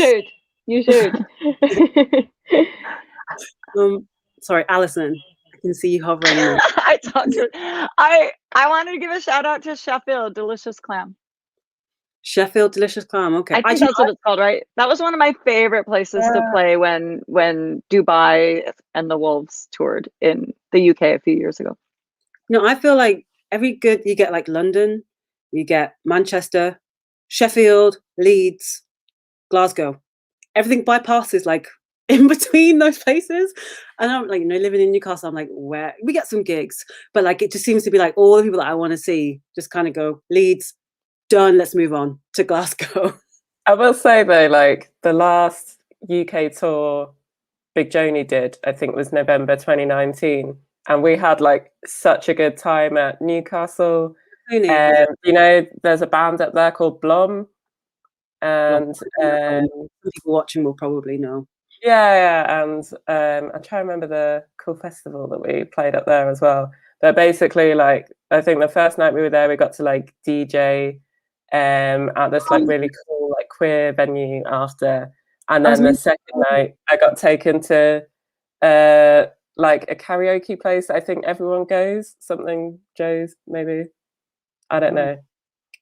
You should. Sorry, Allison. I can see you hovering there. I wanted to give a shout out to Sheffield Delicious Clam. Sheffield Delicious Clam. Okay, I think that's what it's called, right? That was one of my favorite places to play when Dubai and the Wolves toured in the UK a few years ago. No, I feel like you get like London, you get Manchester, Sheffield, Leeds, Glasgow. Everything bypasses like in between those places. And I'm like, living in Newcastle, I'm like, where we get some gigs, but like it just seems to be like all the people that I want to see just kind of go Leeds, done, let's move on to Glasgow. I will say though, like the last UK tour Big Joanie did, I think was November 2019, and we had like such a good time at Newcastle. There's a band up there called Blom, and people watching will probably know. Yeah, and I try to remember the cool festival that we played up there as well. But basically, like I think the first night we were there, we got to like DJ at this like really cool like queer venue after, and then the second night I got taken to like a karaoke place. I think everyone goes, something Joe's maybe, I don't know.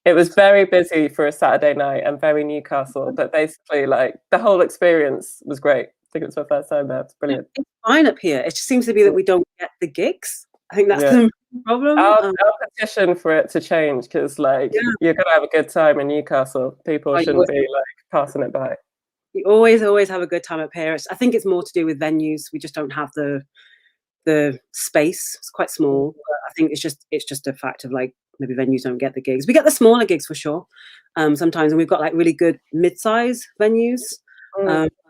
It was very busy for a Saturday night and very Newcastle, but basically like the whole experience was great. I think it was my first time there. It's brilliant. It's fine up here. It just seems to be that we don't get the gigs. I think that's the problem. I'll petition for it to change, because like you're gonna have a good time in Newcastle. People shouldn't be like passing it by. You always have a good time up here. I think it's more to do with venues. We just don't have the space. It's quite small. But I think it's just a fact of like maybe venues don't get the gigs. We get the smaller gigs for sure. Sometimes, and we've got like really good mid-size venues.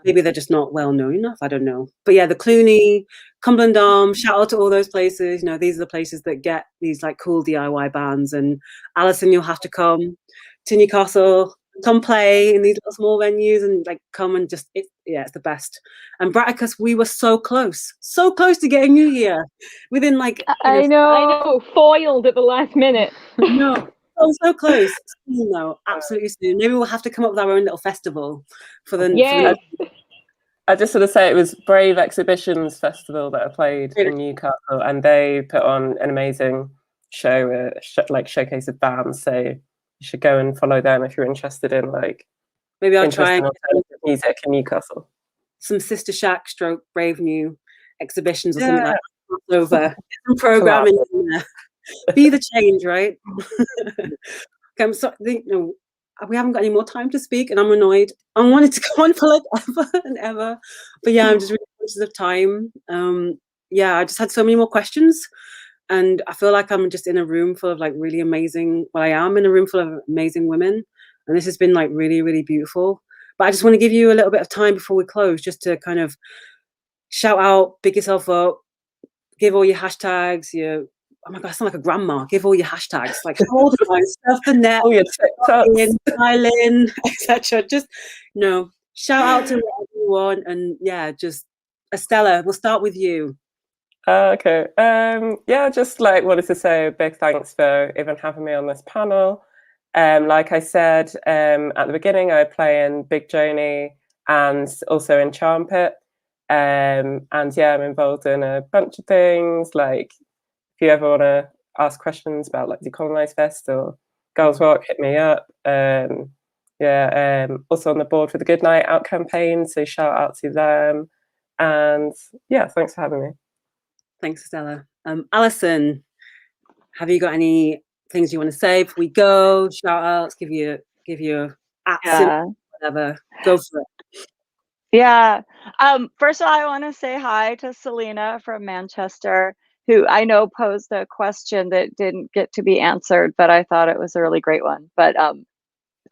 Maybe they're just not well known enough. I don't know. But yeah, the Clooney, Cumberland Arms, shout out to all those places. These are the places that get these like cool DIY bands. And Allison, you'll have to come to Newcastle, come play in these little small venues and like come and just, it's the best. And Bratakus, we were so close to getting you here within like. I know, foiled at the last minute. No. So close. Soon, though, absolutely soon. Maybe we'll have to come up with our own little festival for the. Yeah. I just want to say it was Brave Exhibitions Festival that I played in Newcastle, and they put on an amazing show, like showcase of bands. So you should go and follow them if you're interested in like. Maybe I'll try alternative music in Newcastle. Some Sister Shack / Brave New exhibitions or something like that. Over some programming in there. Be the change, right? Okay, I'm sorry. We haven't got any more time to speak, and I'm annoyed. I wanted to go on for like ever and ever, but yeah, I'm just really conscious of time. I just had so many more questions, and I feel like I'm just in a room full of like really amazing. Well, I am in a room full of amazing women, and this has been like really, really beautiful. But I just want to give you a little bit of time before we close, just to kind of shout out, big yourself up, give all your hashtags, oh my God, I sound like a grandma. Give all your hashtags, like all the time, surf the net, all your TikToks, styling, etc. Just shout out to everyone, and just Estella, we'll start with you. Okay. Just like wanted to say a big thanks for even having me on this panel. Like I said at the beginning, I play in Big Joanie and also in Charmpit. I'm involved in a bunch of things. Like if you ever want to ask questions about like Decolonise Fest or Girls Rock, hit me up. Also on the board for the Good Night Out campaign, so shout out to them. And thanks for having me. Thanks, Estella. Allison, have you got any things you want to say before we go? Shout outs, give you whatever. Go for it. Yeah. First of all, I want to say hi to Selena from Manchester, who I know posed a question that didn't get to be answered, but I thought it was a really great one. But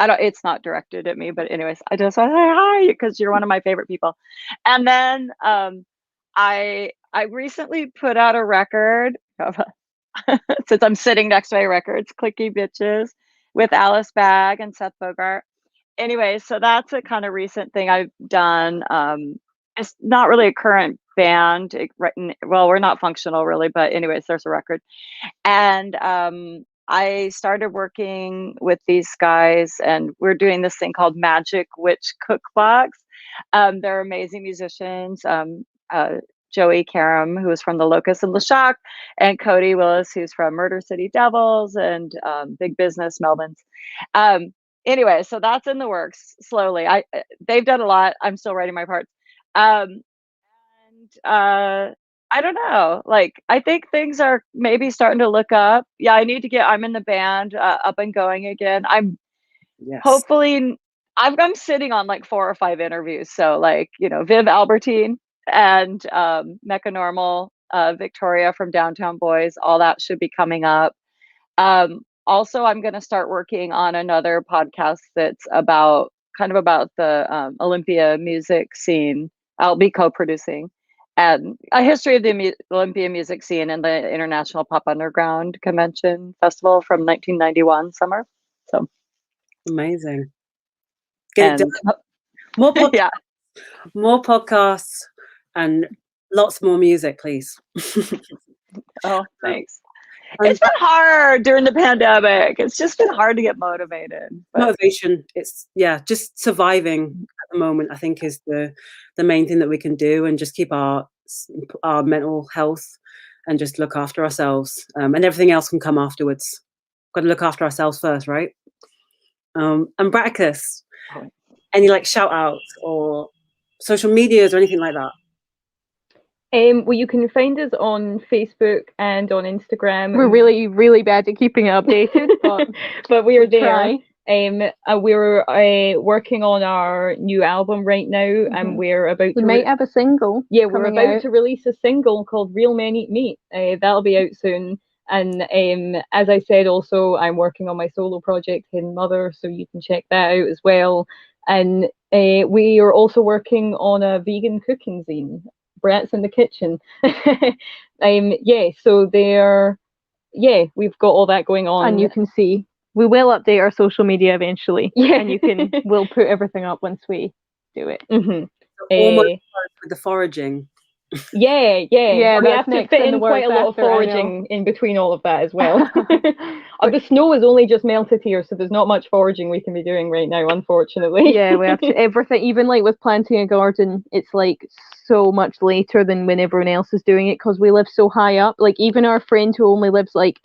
it's not directed at me, but anyways, I just want to say hi because you're one of my favorite people. And then I recently put out a record. since I'm sitting next to my records, Clicky Bitches with Alice Bagg and Seth Bogart. Anyway, so that's a kind of recent thing I've done. It's not really a current band. Well, we're not functional really, but anyways, there's a record. And I started working with these guys, and we're doing this thing called Magic Witch Cookbox. They're amazing musicians. Joey Karam, who is from the Locust and LeShock, and Cody Willis, who's from Murder City Devils and Big Business Melvins. Anyway, so that's in the works slowly. They've done a lot. I'm still writing my parts. I don't know. Like, I think things are maybe starting to look up. Yeah, I'm in the band, up and going again. Hopefully, I'm sitting on like 4 or 5 interviews. So like, Viv Albertine and Mecca Normal, Victoria from Downtown Boys, all that should be coming up. Also, I'm going to start working on another podcast that's about the Olympia music scene. I'll be co-producing, and a history of the Olympia music scene and the International Pop Underground Convention Festival from 1991 summer. So amazing. Get it done. More podcasts, yeah. More podcasts, and lots more music, please. Oh, thanks. It's been hard during the pandemic. It's just been hard to get motivated. Motivation. It's just surviving at the moment, I think, is the main thing that we can do, and just keep our mental health and just look after ourselves. And everything else can come afterwards. Got to look after ourselves first, right? And Bratakus, any like shout outs or social medias or anything like that? Well, you can find us on Facebook and on Instagram. We're really, really bad at keeping it updated, but we're there. We're working on our new album right now, and we're about to might have a single. Yeah, we're about to release a single called Real Men Eat Meat. That'll be out soon. And as I said, also, I'm working on my solo project, Hidden Mother, so you can check that out as well. And we are also working on a vegan cooking zine, Brat's in the Kitchen. So we've got all that going on. And you can see, we will update our social media eventually. Yeah. And we'll put everything up once we do it. Mm-hmm. Almost with the foraging. Yeah. We have to fit in quite a lot of foraging in between all of that as well. The snow is only just melted here, so there's not much foraging we can be doing right now, unfortunately. Yeah, we have to everything. Even like with planting a garden, it's like so much later than when everyone else is doing it because we live so high up. Like even our friend who only lives like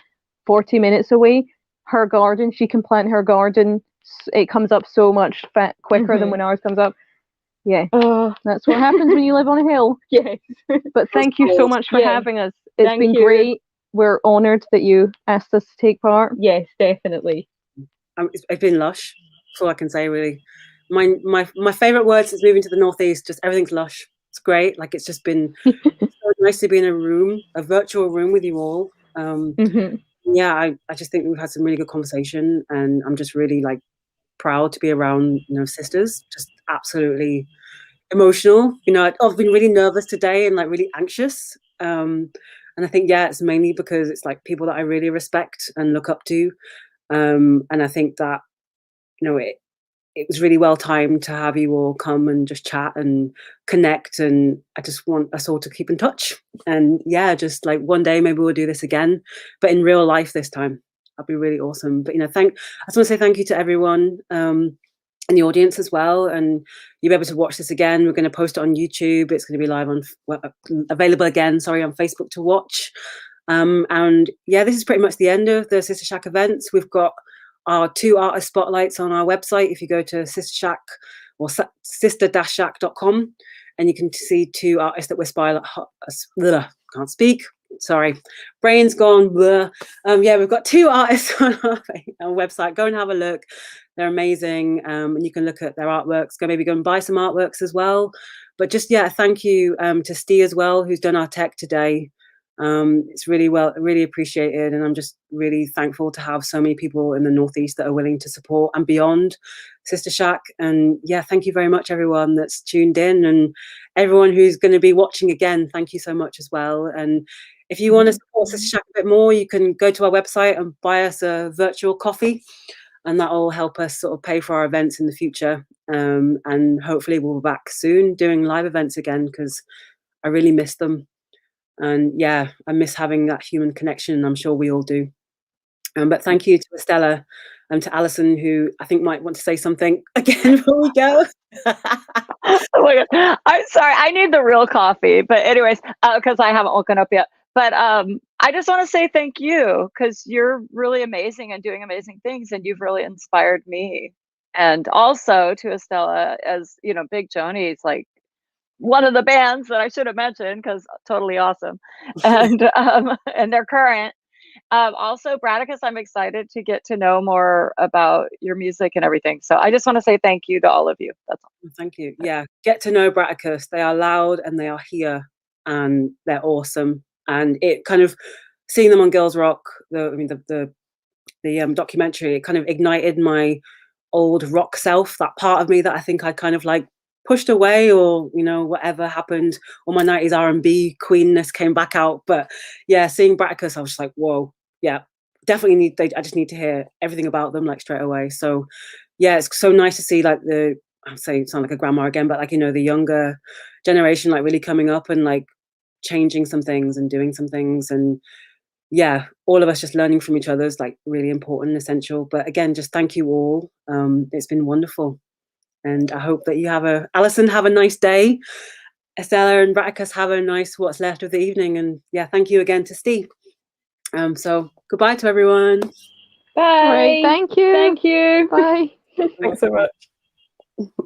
40 minutes away, her garden, she can plant her garden. It comes up so much quicker than when ours comes up. Yeah, that's what happens when you live on a hill. Yes. But thank you so much for having us. It's been great. We're honoured that you asked us to take part. Yes, definitely. It's been lush. That's all I can say, really. My favourite word since moving to the Northeast, just everything's lush. It's great. Like, it's just been so nice to be in a virtual room with you all. Yeah, I just think we've had some really good conversation, and I'm just really proud to be around sisters. Just absolutely emotional. I've been really nervous today and really anxious, and I think it's mainly because it's people that I really respect and look up to, and I think that it was really well timed to have you all come and just chat and connect, and I just want us all to keep in touch, and just one day maybe we'll do this again, but in real life this time. That'd be really awesome. But I just want to say thank you to everyone in the audience as well, and you'll be able to watch this again. We're going to post it on YouTube. It's going to be live available again, on Facebook to watch. And this is pretty much the end of the Sister Shack events. We've got our 2 artist spotlights on our website. If you go to Sister Shack or sister-shack.com, and you can see 2 artists that we're can't speak. Sorry, brain's gone. We've got 2 artists on our website. Go and have a look. They're amazing, and you can look at their artworks. Maybe go and buy some artworks as well. But just thank you to Steve as well, who's done our tech today. It's really appreciated, and I'm just really thankful to have so many people in the Northeast that are willing to support and beyond Sister Shack. And thank you very much, everyone that's tuned in, and everyone who's going to be watching again. Thank you so much as well. And If you want to support Sister Shack a bit more, you can go to our website and buy us a virtual coffee, and that will help us sort of pay for our events in the future. And hopefully we'll be back soon doing live events again, because I really miss them. And yeah, I miss having that human connection. I'm sure we all do. But thank you to Estella and to Allison, who I think might want to say something again before we go. Oh my God. I'm sorry. I need the real coffee. But anyways, because I haven't woken up yet. But I just want to say thank you, because you're really amazing and doing amazing things, and you've really inspired me. And also to Estella, as you know, Big Joanie's like one of the bands that I should have mentioned, because totally awesome. And and they're current. Also, Bratakus, I'm excited to get to know more about your music and everything. So I just want to say thank you to all of you. That's all. Thank you. Yeah, get to know Bratakus. They are loud and they are here and they're awesome. And it kind of, seeing them on Girls Rock, the documentary, it kind of ignited my old rock self, that part of me that I think I kind of like pushed away, or you know, whatever happened, or my 90s R&B queenness came back out. But yeah, seeing Bratakus, I was just like, whoa, yeah, definitely I just need to hear everything about them like straight away. So yeah, it's so nice to see like I'm saying, sound like a grandma again, but like, you know, the younger generation like really coming up and like changing some things and doing some things. And yeah, all of us just learning from each other is like really important and essential. But again, just thank you all. It's been wonderful. And I hope that you Allison, have a nice day. Estella and Bratakus, have a nice what's left of the evening. And yeah, thank you again to Steve. So goodbye to everyone. Bye. Right, thank you. Thank you. Bye. Thanks so much.